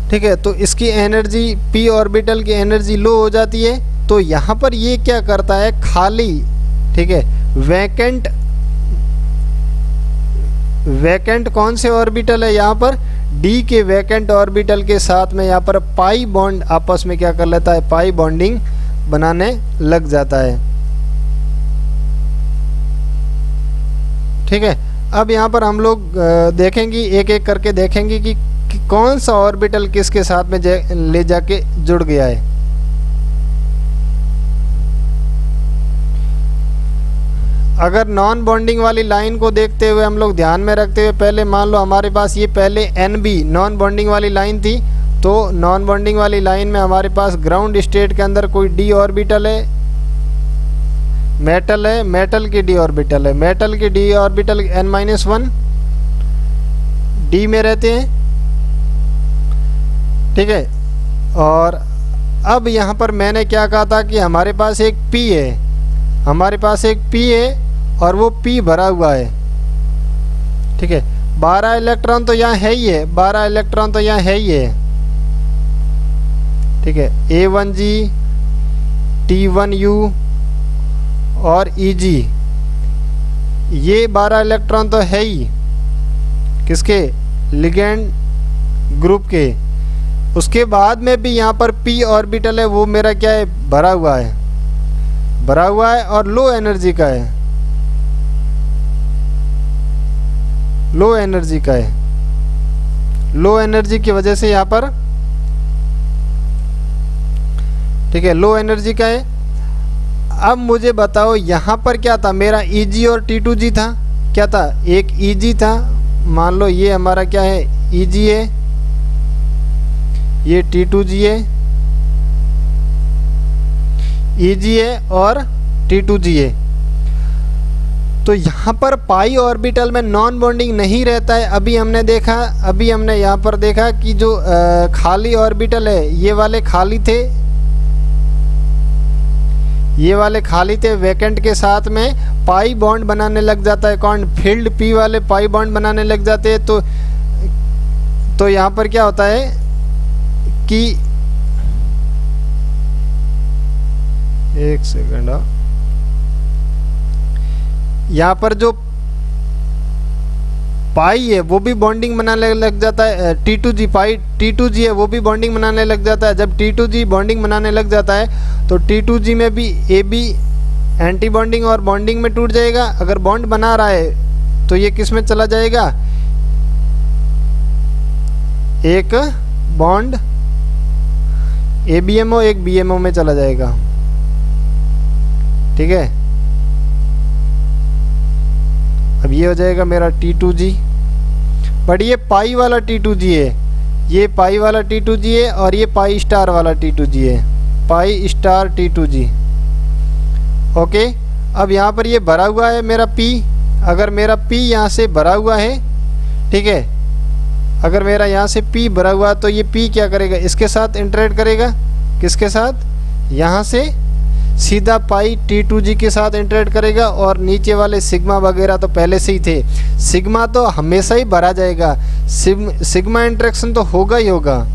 ठीक है। तो इसकी एनर्जी, p ऑर्बिटल की एनर्जी लो हो जाती है। तो यहाँ पर ये क्या करता है, खाली, ठीक है, वैकेंट कौन से ऑर्बिटल है, यहाँ पर d के वैकेंट ऑर्बिटल के साथ में यहाँ पर पाई बॉन्ड आपस में क्या कर लेता है, पाई बॉन्डिंग बनाने लग जाता है, ठीक है। अब यहाँ पर हम लोग देखेंगे, एक एक करके देखेंगे कि कौन सा ऑर्बिटल किसके साथ में ले जाके जुड़ गया है। अगर नॉन बॉन्डिंग वाली लाइन को देखते हुए हम लोग ध्यान में रखते हुए, पहले मान लो हमारे पास ये पहले NB नॉन बॉन्डिंग वाली लाइन थी, तो नॉन बॉन्डिंग वाली लाइन में हमारे पास ग्राउंड स्टेट के अंदर कोई d ऑर्बिटल है, मेटल है, मेटल की d ऑर्बिटल है, मेटल की d ऑर्बिटल n-1 d में रहते हैं, ठीक है। और अब यहाँ पर मैंने क्या कहा था कि हमारे पास एक p है, और वो p भरा हुआ है, ठीक है। 12 इलेक्ट्रॉन तो यहाँ है ही है, 12 इलेक्ट्रॉन तो यहाँ है ही है, ठीक है। A1G, T1U और EG, ये 12 इलेक्ट्रॉन तो है ही किसके, लिगेंड ग्रुप के। उसके बाद में भी यहाँ पर p ऑर्बिटल है, वो मेरा क्या है, भरा हुआ है और लो एनर्जी का है, लो एनर्जी की वजह से यहाँ पर, ठीक है, लो एनर्जी का है। अब मुझे बताओ यहाँ पर क्या था, मेरा EG और T2G था, क्या था, एक EG था, मान लो ये हमारा क्या है, EG है, ये T2G है, EG है और T2G है। तो यहाँ पर पाई ऑर्बिटल में नॉन बॉन्डिंग नहीं रहता है। अभी हमने यहाँ पर देखा कि जो खाली ऑर्बिटल है, ये वाले खाली थे, वैकेंट के साथ में पाई बॉन्ड बनाने लग जाता है। कौन, फील्ड p वाले पाई बॉन्ड बनाने लग जाते हैं। तो यहाँ पर क्या होता है कि एक सेकंड। यहाँ पर जो पाई है वो भी बॉन्डिंग बनाने लग जाता है, T2G पाई T2G है वो भी बॉन्डिंग बनाने लग जाता है। जब T2G बॉन्डिंग बनाने लग जाता है तो T2G में भी AB एंटी बॉन्डिंग और बॉन्डिंग में टूट जाएगा। अगर बॉन्ड बना रहा है तो ये किस में चला जाएगा, एक बॉन्ड ABMO एक BMO में चला जाएगा। ठीक है, अब ये हो जाएगा मेरा T2G। बट ये पाई वाला T2G है, ये पाई वाला T2G है और ये पाई स्टार वाला T2G है, पाई स्टार T2G। ओके, अब यहाँ पर ये भरा हुआ है मेरा P। अगर मेरा P यहाँ से भरा हुआ है, ठीक है, अगर मेरा यहाँ से P भरा हुआ तो ये P क्या करेगा, इसके साथ इंटरेक्ट करेगा। किसके साथ, यहाँ से सीधा पाई T2G के साथ इंटरेक्ट करेगा। और नीचे वाले सिग्मा वगैरह तो पहले से ही थे, सिग्मा तो हमेशा ही भरा जाएगा। सिग्मा इंटरेक्शन तो होगा ही होगा,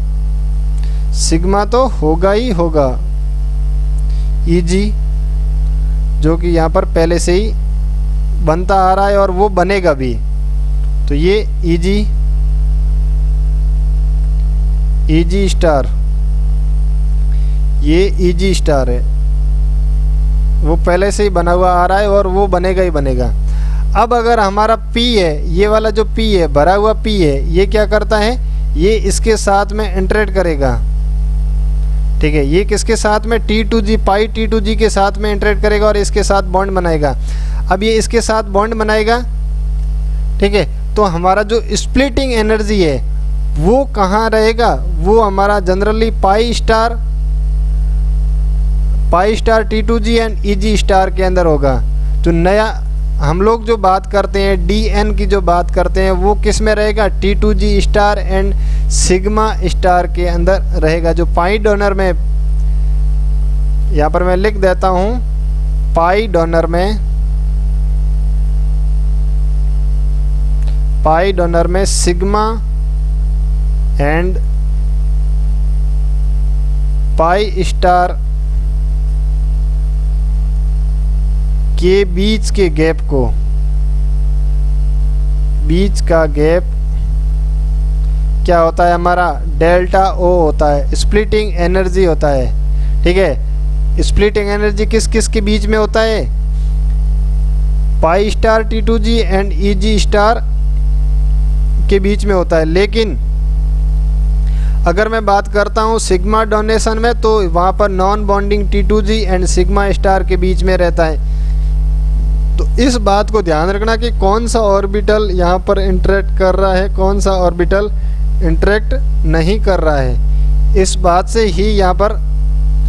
सिग्मा तो होगा ही होगा। EG जो कि यहाँ पर पहले से ही बनता आ रहा है और वो बनेगा भी, तो ये EG स्टार, ये EG स्टार है, वो पहले से ही बना हुआ आ रहा है और वो बनेगा ही बनेगा। अब अगर हमारा P है, ये वाला जो P है, भरा हुआ P है, ये क्या करता है, ये इसके साथ में इंटरेक्ट करेगा। ठीक है, ये किसके साथ में, T2G पाई T2G के साथ में इंटरेक्ट करेगा और इसके साथ बॉन्ड बनाएगा। अब ये इसके साथ बॉन्ड बनाएगा, ठीक है, तो हमारा जो स्प्लिटिंग एनर्जी है वो कहाँ रहेगा, वो हमारा generally pi star T2G and EG star के अंदर होगा। जो नया हम लोग जो बात करते हैं, DN की जो बात करते हैं, वो किस में रहेगा, T2G star and sigma star के अंदर रहेगा। जो पाई डोनर में, यहाँ पर मैं लिख देता हूँ, पाई डोनर में सिग्मा एंड पाई स्टार के बीच के गैप को, बीच का गैप क्या होता है हमारा, डेल्टा O होता है, स्प्लिटिंग एनर्जी होता है। ठीक है, स्प्लिटिंग एनर्जी किस किस के बीच में होता है, pi star T2G and EG star के बीच में होता है। लेकिन अगर मैं बात करता हूँ सिग्मा डोनेशन में, तो वहाँ पर non bonding T2G and sigma star के बीच में रहता है। तो इस बात को ध्यान रखना कि कौन सा ऑर्बिटल यहाँ पर इंटरेक्ट कर रहा है, कौन सा ऑर्बिटल इंटरेक्ट नहीं कर रहा है। इस बात से ही यहाँ पर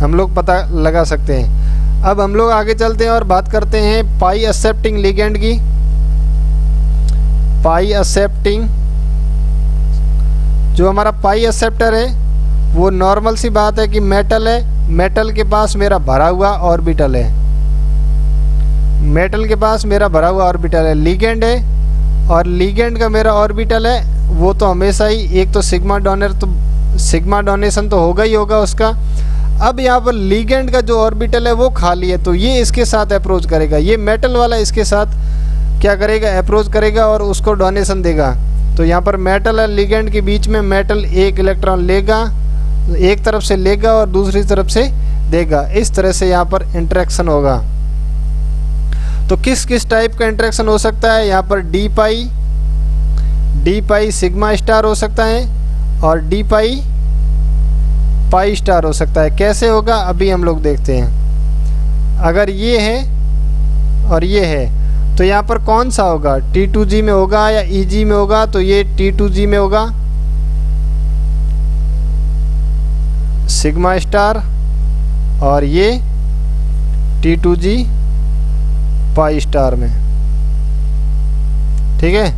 हम लोग पता लगा सकते हैं। अब हम लोग आगे चलते हैं और बात करते हैं पाई एक्सेप्टिंग लिगेंड की। पाई एक्सेप्टिंग, जो हमारा पाई एक्सेप्टर है वो नॉर्मल सी बात है कि मेटल है, मेटल के पास मेरा भरा हुआ ऑर्बिटल है, मेटल के पास मेरा भरा हुआ ऑर्बिटल है। लिगेंड है और लिगेंड का मेरा ऑर्बिटल है, वो तो हमेशा ही एक तो सिग्मा डोनर, तो सिग्मा डोनेशन तो होगा ही होगा उसका। अब यहाँ पर लिगेंड का जो ऑर्बिटल है वो खाली है, तो ये इसके साथ अप्रोच करेगा, ये मेटल वाला इसके साथ क्या करेगा, अप्रोच करेगा और उसको डोनेशन देगा। तो यहाँ पर मेटल और लिगेंड के बीच में मेटल एक इलेक्ट्रॉन लेगा, एक तरफ से लेगा और दूसरी तरफ से देगा। इस तरह से यहाँ पर इंटरेक्शन होगा। तो किस किस टाइप का इंटरेक्शन हो सकता है, यहाँ पर डी पाई सिग्मा स्टार हो सकता है और डी पाई स्टार हो सकता है। कैसे होगा अभी हम लोग देखते हैं। अगर ये है और ये है तो यहाँ पर कौन सा होगा, T2G में होगा या EG में होगा, तो ये T2G में होगा सिग्मा स्टार और ये T2G पाई स्टार में। ठीक है,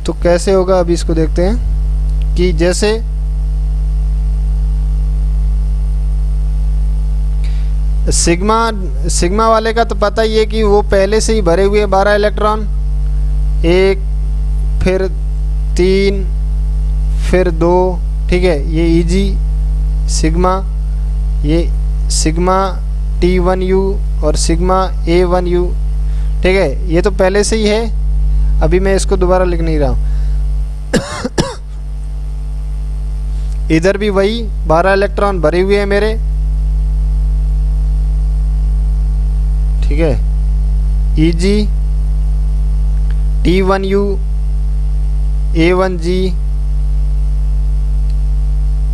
तो कैसे होगा अभी इसको देखते हैं कि जैसे सिग्मा वाले का तो पता ही है कि वो पहले से ही भरे हुए 12 इलेक्ट्रॉन, 1 फिर 3 फिर 2, ठीक है, ये EG सिग्मा, ये सिग्मा T1U और सिग्मा A1U, ठीक है। ये तो पहले से ही है, अभी मैं इसको दोबारा लिख नहीं रहा हूँ। इधर भी वही 12 इलेक्ट्रॉन भरे हुए हैं मेरे, ठीक है। Eg, T1U, A1G,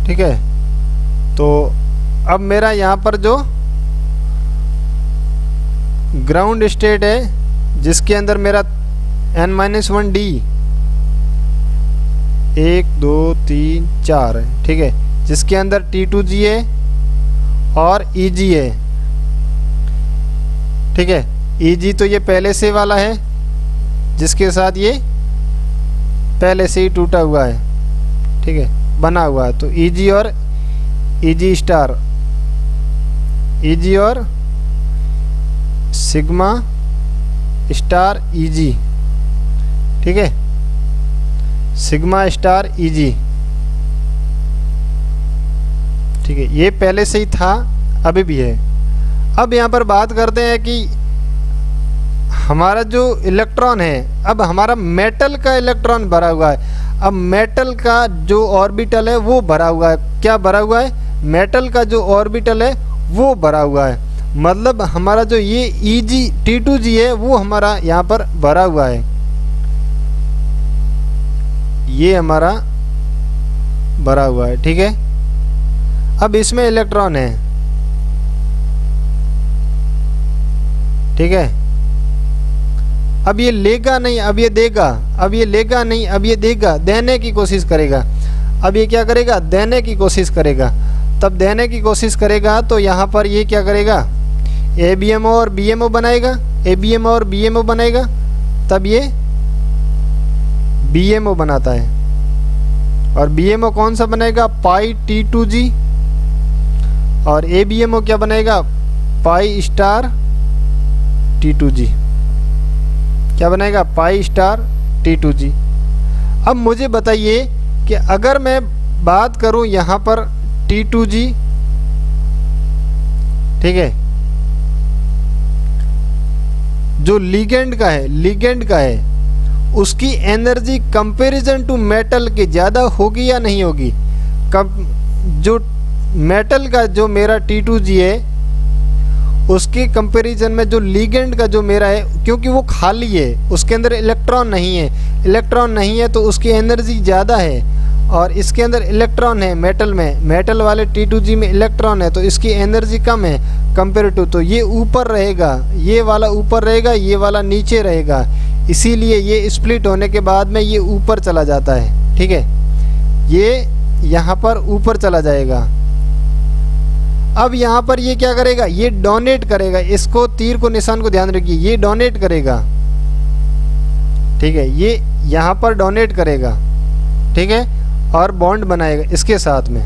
ठीक है। तो अब मेरा यहाँ पर जो ग्राउंड स्टेट है जिसके अंदर मेरा n-1 D 1 2 3 4 है, ठीक है, जिसके अंदर T2G है और Eg है, ठीक है। Eg तो ये पहले से वाला है जिसके साथ ये पहले से ही टूटा हुआ है, ठीक है, बना हुआ है। तो Eg और Eg स्टार, Eg और सिग्मा स्टार Eg, ठीक है, सिग्मा स्टार Eg, ठीक है। ये पहले से ही था, अभी भी है। अब यहाँ पर बात करते हैं कि हमारा जो इलेक्ट्रॉन है, अब हमारा मेटल का इलेक्ट्रॉन भरा हुआ है। अब मेटल का जो ऑर्बिटल है वो भरा हुआ है। क्या भरा हुआ है? मेटल का जो ऑर्बिटल है वो भरा हुआ है। मतलब हमारा जो ये Eg T2G है वो हमारा यहाँ पर भरा हुआ है, ये हमारा भरा हुआ है, ठीक है। अब इसमें इलेक्ट्रॉन है, ठीक है। अब ये लेगा नहीं, अब ये देगा, अब ये लेगा नहीं, अब ये देगा, देने की कोशिश करेगा। अब ये क्या करेगा? देने की कोशिश करेगा। तब देने की कोशिश करेगा तो यहाँ पर ये क्या करेगा? ABMO और BMO बनाएगा, ABMO और BMO बनाएगा, तब ये BMO बनाता है। और BMO कौन सा बनेगा? पाई T2G। और ABMO क्या बनेगा? Pi star T2G। क्या बनेगा? Pi star T2G। अब मुझे बताइए कि अगर मैं बात करूं यहाँ पर T2G, ठीक है, जो लिगेंड का है, लिगेंड का है, उसकी एनर्जी कंपैरिजन टू मेटल के ज़्यादा होगी या नहीं होगी? जो मेटल का जो मेरा T2G है उसके कंपैरिजन में जो लिगेंड का जो मेरा है, क्योंकि वो खाली है, उसके अंदर इलेक्ट्रॉन नहीं है, इलेक्ट्रॉन नहीं है तो उसकी एनर्जी ज़्यादा है। और इसके अंदर इलेक्ट्रॉन है मेटल में, मेटल वाले T2G में इलेक्ट्रॉन है तो इसकी एनर्जी कम है कंपेयर टू, तो ये ऊपर रहेगा, ये वाला ऊपर रहेगा, ये वाला नीचे रहेगा। इसीलिए ये स्प्लिट होने के बाद में ये ऊपर चला जाता है, ठीक है, ये यहाँ पर ऊपर चला जाएगा। अब यहाँ पर ये क्या करेगा? ये डोनेट करेगा। इसको तीर को निशान को ध्यान रखिए, ये डोनेट करेगा, ठीक है, ये यहाँ पर डोनेट करेगा, ठीक है, और बॉन्ड बनाएगा इसके साथ में।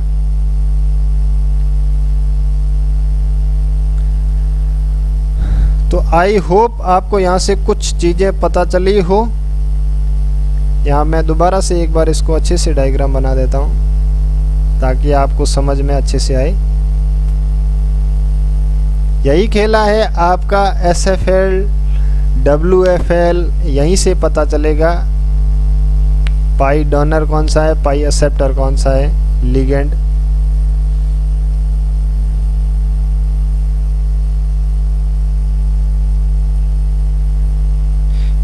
तो आई होप आपको यहाँ से कुछ चीज़ें पता चली हो। यहाँ मैं दोबारा से एक बार इसको अच्छे से डायग्राम बना देता हूँ ताकि आपको समझ में अच्छे से आए। यही खेला है आपका SFL WFL, यहीं से पता चलेगा पाई डोनर कौन सा है, पाई एक्सेप्टर कौन सा है, लिगेंड।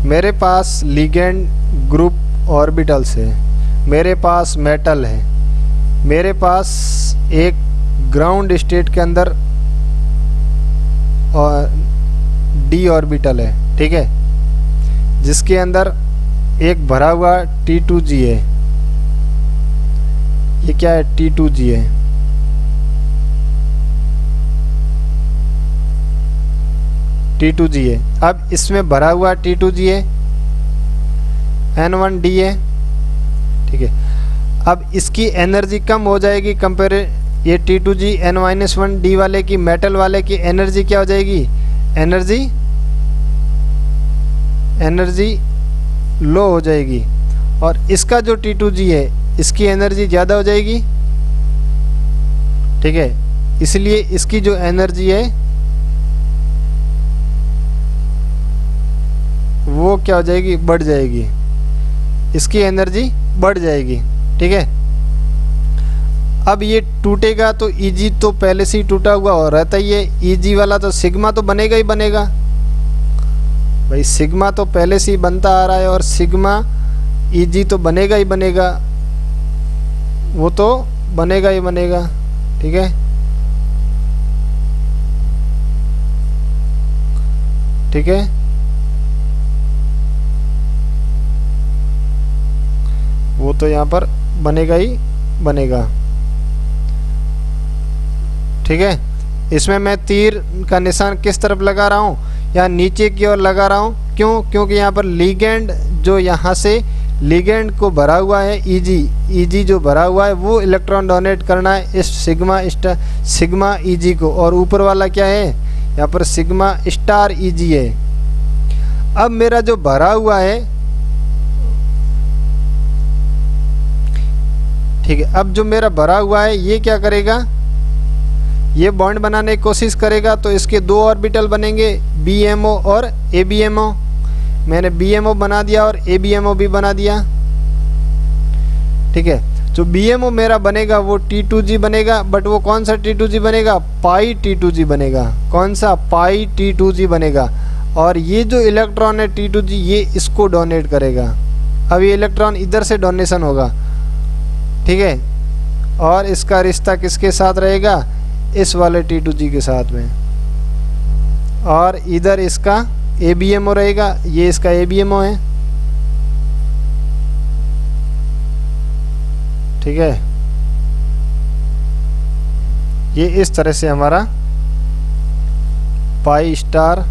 मेरे पास लिगेंड ग्रुप ऑर्बिटल्स है, मेरे पास मेटल है, मेरे पास एक ग्राउंड स्टेट के अंदर और D ऑर्बिटल है, ठीक है, जिसके अंदर एक भरा हुआ T2G है। ये क्या है? T2G है, T2G है। अब इसमें भरा हुआ T2G है, N1D है, ठीक है। अब इसकी एनर्जी कम हो जाएगी कंपेयर, ये T2G N-1D वाले की, मेटल वाले की एनर्जी क्या हो जाएगी? एनर्जी लो हो जाएगी। और इसका जो T2G है इसकी एनर्जी ज़्यादा हो जाएगी, ठीक है, इसलिए इसकी जो एनर्जी है वो क्या हो जाएगी, बढ़ जाएगी, इसकी एनर्जी बढ़ जाएगी। ठीक है, अब ये टूटेगा तो Eg तो पहले से ही टूटा हुआ और रहता ही है, Eg वाला तो सिग्मा तो बनेगा ही बनेगा भाई, सिग्मा तो पहले से ही बनता आ रहा है और सिग्मा Eg तो बनेगा ही बनेगा, वो तो बनेगा ही बनेगा। ठीक है, ठीक है, वो तो यहाँ पर बनेगा ही बनेगा। ठीक है, इसमें मैं तीर का निशान किस तरफ लगा रहा हूँ, यहाँ नीचे की ओर लगा रहा हूँ। क्यों? क्योंकि यहाँ पर लिगेंड जो यहाँ से लिगेंड को भरा हुआ है Eg जो भरा हुआ है वो इलेक्ट्रॉन डोनेट करना है इस सिग्मा Eg को, और ऊपर वाला क्या है, यहाँ पर सिग्मा स्टार Eg है। अब मेरा जो भरा हुआ है, ठीक है, अब जो मेरा भरा हुआ है ये क्या करेगा, ये बॉन्ड बनाने की कोशिश करेगा, तो इसके दो ऑर्बिटल बनेंगे, BMO और ABMO। मैंने BMO बना दिया और ABMO भी बना दिया। ठीक है, जो BMO मेरा बनेगा वो T2G बनेगा, बट वो कौन सा T2G बनेगा, पाई T2G बनेगा। कौन सा, पाई T2G बनेगा। और ये जो इलेक्ट्रॉन है T2G ये इसको डोनेट करेगा। अब ये इलेक्ट्रॉन इधर से डोनेशन होगा। ठीक है, और इसका रिश्ता किसके साथ रहेगा, इस वाले T2G के साथ में, और इधर इसका ABMO रहेगा, ये इसका ABMO है। ठीक है, ये इस तरह से हमारा पाई स्टार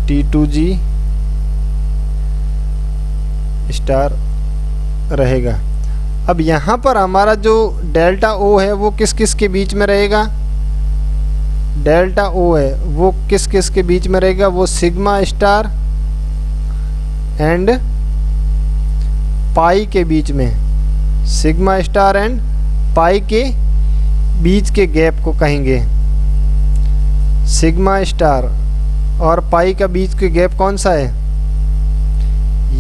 T2G स्टार रहेगा। अब यहाँ पर हमारा जो डेल्टा O है वो किस किस के बीच में रहेगा, डेल्टा O है वो किस किस के बीच में रहेगा, वो सिग्मा स्टार एंड पाई के बीच में, सिग्मा स्टार एंड पाई के बीच के गैप को कहेंगे। सिग्मा स्टार और पाई का बीच के गैप कौन सा है,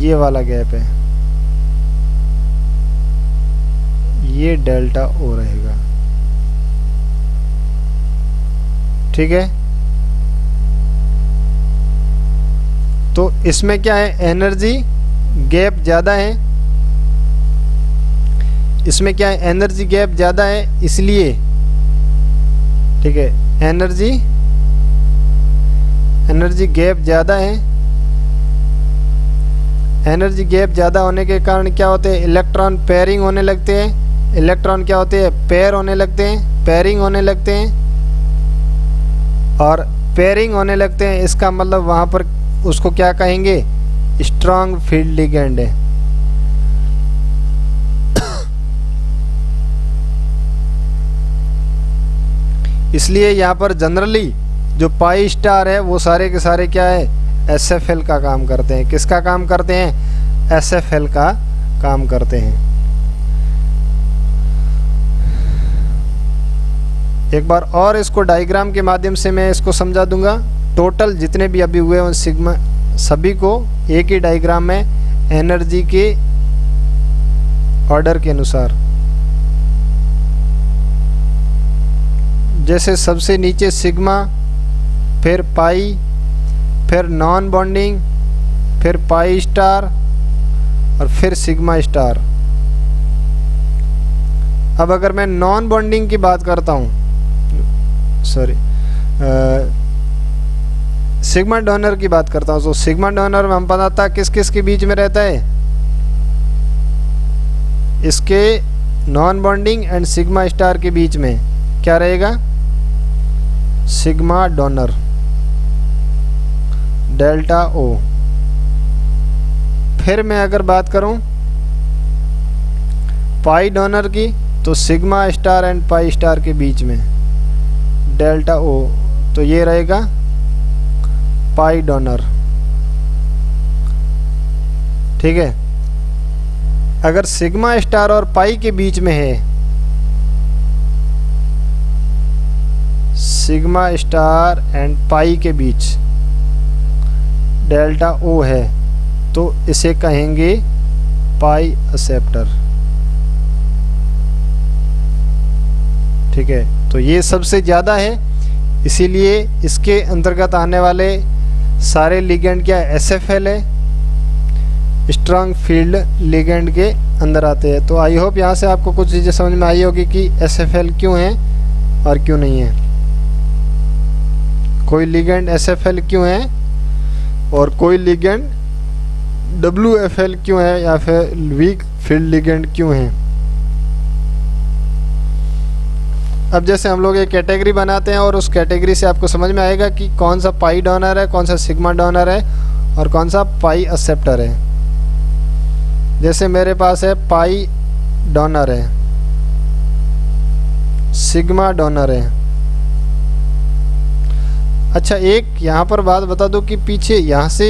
ये वाला गैप है, ये डेल्टा O रहेगा। ठीक है, तो इसमें क्या है, एनर्जी गैप ज़्यादा है, इसमें क्या है, एनर्जी गैप ज़्यादा है, इसलिए ठीक है, एनर्जी गैप ज़्यादा है। एनर्जी गैप ज़्यादा होने के कारण क्या होते हैं, इलेक्ट्रॉन पेयरिंग होने लगते हैं। इलेक्ट्रॉन क्या होते हैं, पेयर होने लगते हैं, पेयरिंग होने लगते हैं। और पेयरिंग होने लगते हैं इसका मतलब वहाँ पर उसको क्या कहेंगे, स्ट्रॉन्ग फील्ड लिगेंड है। इसलिए यहाँ पर जनरली जो पाई स्टार है वो सारे के सारे क्या है, SFL का काम करते हैं। किसका काम करते हैं, SFL का काम करते हैं। एक बार और इसको डायग्राम के माध्यम से मैं इसको समझा दूंगा। टोटल जितने भी अभी हुए उन सिग्मा सभी को एक ही डायग्राम में एनर्जी के ऑर्डर के अनुसार, जैसे सबसे नीचे सिग्मा, फिर पाई, फिर नॉन बॉन्डिंग, फिर पाई स्टार और फिर सिग्मा स्टार। अब अगर मैं नॉन बॉन्डिंग की बात करता हूँ, सॉरी सिग्मा डोनर की बात करता हूँ, तो सिग्मा डोनर में हम पता था किस किस के बीच में रहता है, इसके non bonding and sigma star के बीच में क्या रहेगा, सिग्मा डोनर डेल्टा O। फिर मैं अगर बात करूं पाई डोनर की, तो sigma star and pi star के बीच में डेल्टा O, तो ये रहेगा पाई डोनर। ठीक है, अगर सिग्मा स्टार और पाई के बीच में है सिग्मा स्टार एंड पाई के बीच डेल्टा ओ है तो इसे कहेंगे पाई एक्सेप्टर। ठीक है, तो ये सबसे ज़्यादा है, इसीलिए इसके अंतर्गत आने वाले सारे लिगेंड क्या SFL है, स्ट्रांग फील्ड लिगेंड के अंदर आते हैं। तो आई होप यहाँ से आपको कुछ चीज़ें समझ में आई होगी कि SFL क्यों है और क्यों नहीं है, कोई लिगेंड SFL क्यों है और कोई लिगेंड WFL क्यों है या फिर वीक फील्ड लिगेंड क्यों है। अब जैसे हम लोग एक कैटेगरी बनाते हैं और उस कैटेगरी से आपको समझ में आएगा कि कौन सा पाई डोनर है, कौन सा सिग्मा डोनर है और कौन सा पाई एक्सेप्टर है। जैसे मेरे पास है पाई डोनर है, सिग्मा डोनर है। अच्छा, एक यहाँ पर बात बता दो कि पीछे यहाँ से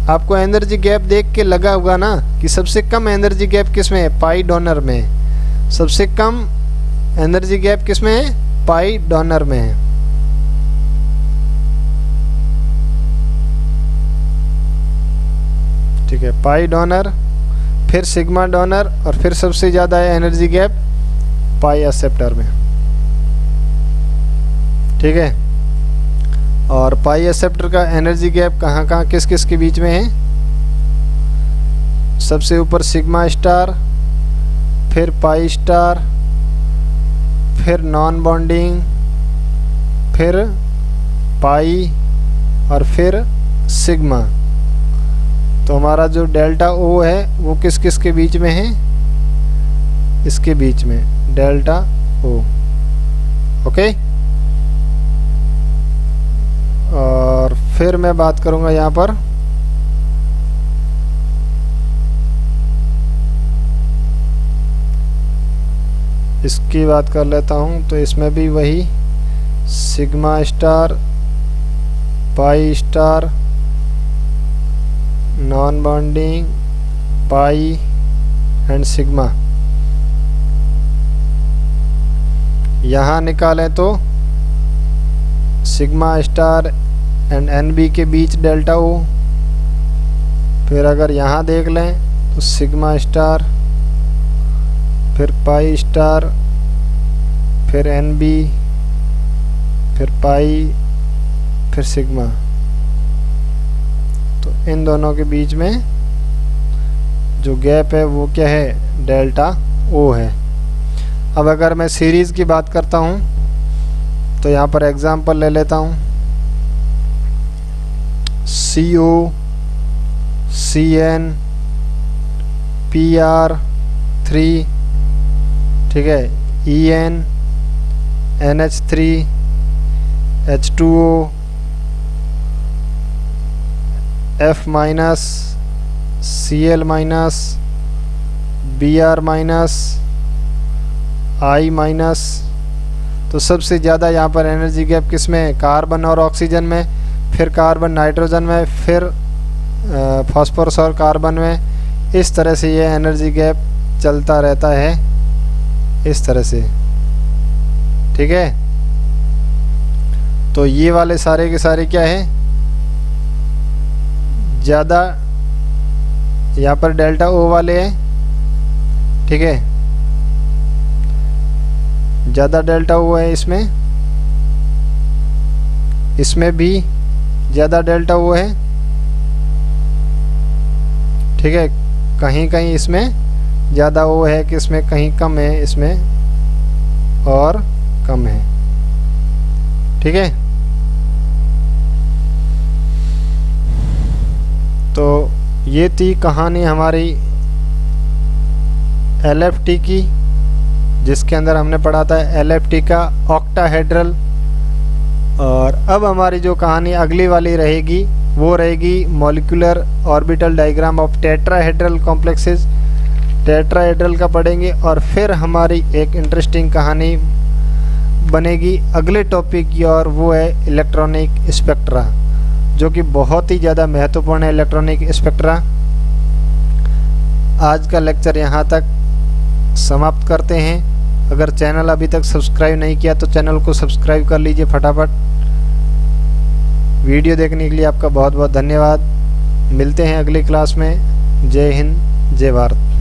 आपको एनर्जी गैप देख के लगा होगा ना कि सबसे कम एनर्जी गैप किस में है, पाई डोनर में। सबसे कम एनर्जी गैप किस में है, पाई डोनर में है। ठीक है, पाई डोनर, फिर सिग्मा डोनर और फिर सबसे ज़्यादा है एनर्जी गैप पाई एक्सेप्टर में। ठीक है, और पाई एक्सेप्टर का एनर्जी गैप कहाँ कहाँ किस किस के बीच में है, सबसे ऊपर सिग्मा स्टार, फिर पाई स्टार, फिर नॉन बॉन्डिंग, फिर पाई और फिर सिग्मा। तो हमारा जो डेल्टा ओ है वो किस किस के बीच में है, इसके बीच में डेल्टा ओ। ओके, और फिर मैं बात करूंगा यहाँ पर इसकी बात कर लेता हूँ। तो इसमें भी वही sigma star, pi star, non bonding, pi and sigma. यहाँ निकालें तो सिग्मा स्टार एंड NB के बीच डेल्टा ओ। फिर अगर यहाँ देख लें तो सिग्मा स्टार, फिर पाई स्टार, फिर NB, फिर पाई, फिर सिग्मा। तो इन दोनों के बीच में जो गैप है वो क्या है, डेल्टा ओ है। अब अगर मैं सीरीज़ की बात करता हूँ तो यहाँ पर एग्जांपल ले लेता हूँ, CO, CN, PR3, ठीक है, EN, NH3, H2O, F minus, Cl minus, Br minus, I minus. तो सबसे ज़्यादा यहाँ पर एनर्जी गैप किस में, कार्बन और ऑक्सीजन में, फिर कार्बन नाइट्रोजन में, फिर फास्फोरस और कार्बन में। इस तरह से ये एनर्जी गैप चलता रहता है, इस तरह से। ठीक है, तो ये वाले सारे के सारे क्या है, ज़्यादा यहाँ पर डेल्टा ओ वाले हैं। ठीक है, ज़्यादा डेल्टा ओ है इसमें, इसमें भी ज़्यादा डेल्टा ओ है। ठीक है, कहीं कहीं इसमें ज़्यादा ओ है कि इसमें कहीं कम है, इसमें और कम है। ठीक है, तो ये थी कहानी हमारी LFT की, जिसके अंदर हमने पढ़ा था LFT का ऑक्टाहेड्रल। और अब हमारी जो कहानी अगली वाली रहेगी वो रहेगी molecular orbital diagram of tetrahedral complexes. Tetrahedral का पढ़ेंगे और फिर हमारी एक इंटरेस्टिंग कहानी बनेगी अगले टॉपिक की, और वो है इलेक्ट्रॉनिक स्पेक्ट्रा, जो कि बहुत ही ज़्यादा महत्वपूर्ण है इलेक्ट्रॉनिक स्पेक्ट्रा। आज का लेक्चर यहाँ तक समाप्त करते हैं। अगर चैनल अभी तक सब्सक्राइब नहीं किया तो चैनल को सब्सक्राइब कर लीजिए फटाफट। वीडियो देखने के लिए आपका बहुत बहुत धन्यवाद। मिलते हैं अगली क्लास में। जय हिंद, जय भारत।